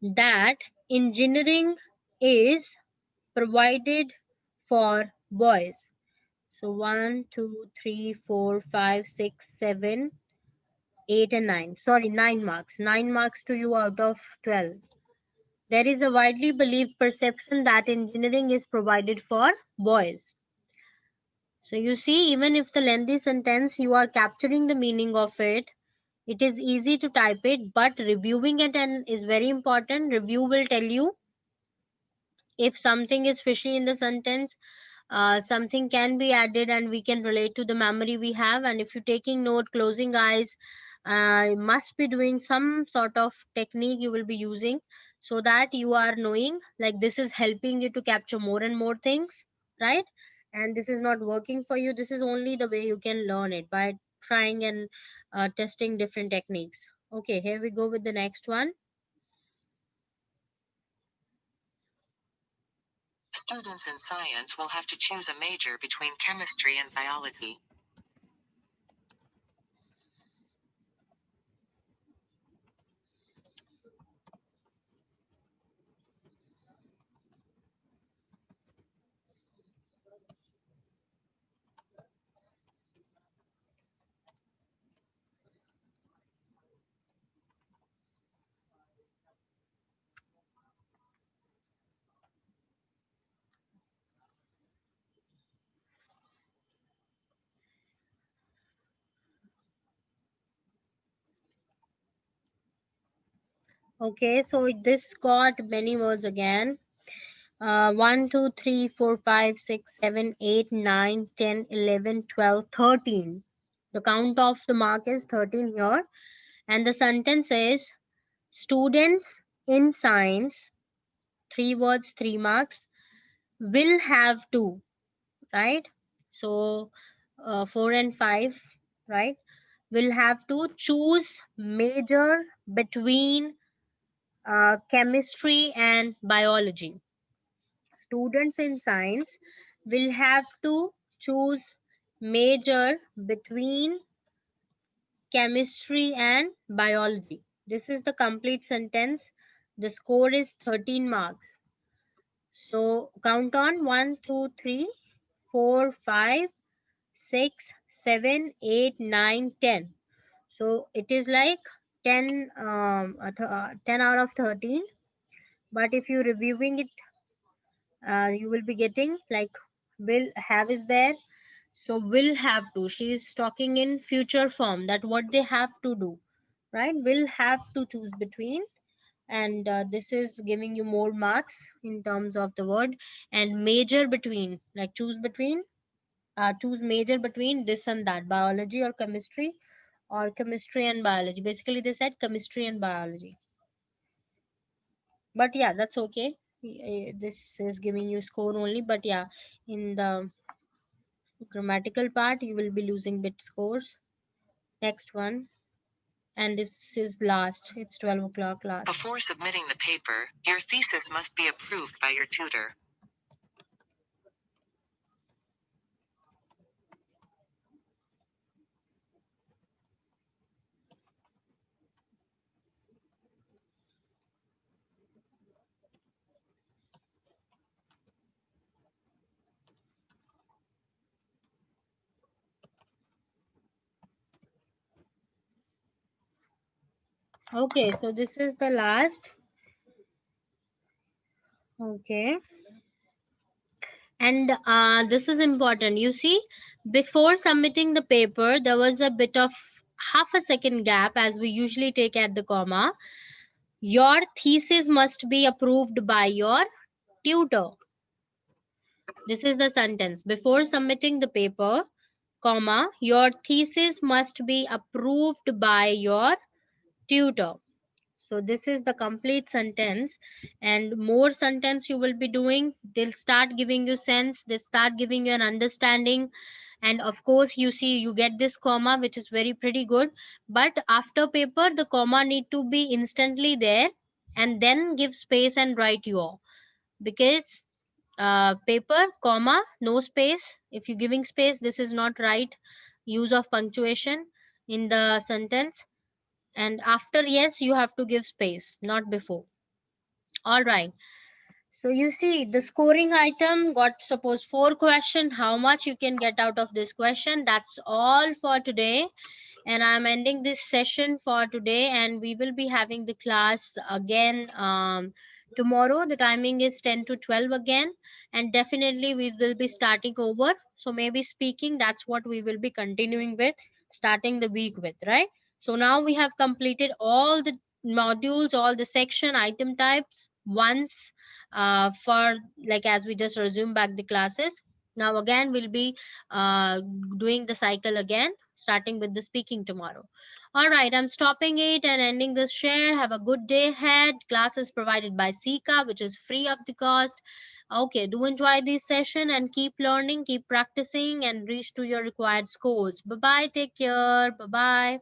that engineering is provided for boys. So 1, 2, 3, 4, 5, 6, 7, 8, and 9. Sorry, 9 marks. 9 marks to you out of 12. There is a widely believed perception that engineering is provided for boys. So you see, even if the lengthy sentence, you are capturing the meaning of it. It is easy to type it, but reviewing it and is very important. Review will tell you if something is fishy in the sentence, something can be added and we can relate to the memory we have. And if you're taking note, closing eyes, must be doing some sort of technique you will be using, so that you are knowing like this is helping you to capture more and more things, right? And this is not working for you. This is only the way you can learn it, by trying and testing different techniques. Okay, here we go with the next one. Students in science will have to choose a major between chemistry and biology. Okay, so this got many words again. 1, 2, 3, 4, 5, 6, 7, 8, 9, 10, 11, 12, 13. The count of the mark is 13 here. And the sentence is, students in science, 3 words, 3 marks, will have to, right? So 4 and 5, right? Will have to choose major between chemistry and biology. Students in science will have to choose major between chemistry and biology. This is the complete sentence. The score is 13 marks. So count on 1, 2, 3, 4, 5, 6, 7, 8, 9, 10. So it is like 10, 10 out of 13. But if you're reviewing it, you will be getting like will have is there. So will have to, she is talking in future form, that what they have to do, right? Will have to choose between, and this is giving you more marks in terms of the word. And major between, like choose between, choose major between this and that, biology or chemistry, or chemistry and biology. Basically they said chemistry and biology, but yeah, that's okay. This is giving you score only, but yeah, in the grammatical part you will be losing bit scores. Next one, and this is last, it's 12 o'clock last. Before submitting the paper, your thesis must be approved by your tutor. Okay, so this is the last. Okay. And this is important. You see, before submitting the paper, there was a bit of half a second gap as we usually take at the comma. Your thesis must be approved by your tutor. This is the sentence. Before submitting the paper, comma, your thesis must be approved by your tutor. So this is the complete sentence, and more sentence you will be doing, they'll start giving you sense, they start giving you an understanding. And of course, you see, you get this comma, which is very pretty good. But after paper, the comma need to be instantly there, and then give space and write your, because paper, comma, no space. If you're giving space, this is not right use of punctuation in the sentence. And after yes, you have to give space, not before. All right. So you see, the scoring item got suppose 4 question. How much you can get out of this question? That's all for today. And I'm ending this session for today, and we will be having the class again tomorrow. The timing is 10 to 12 again, and definitely we will be starting over. So maybe speaking, that's what we will be continuing with, starting the week with, right? So now we have completed all the modules, all the section item types once, for like as we just resume back the classes. Now again we'll be doing the cycle again, starting with the speaking tomorrow. All right, I'm stopping it and ending this share. Have a good day ahead. Class is provided by Sika, which is free of the cost. Okay, do enjoy this session and keep learning, keep practicing, and reach to your required scores. Bye bye. Take care. Bye bye.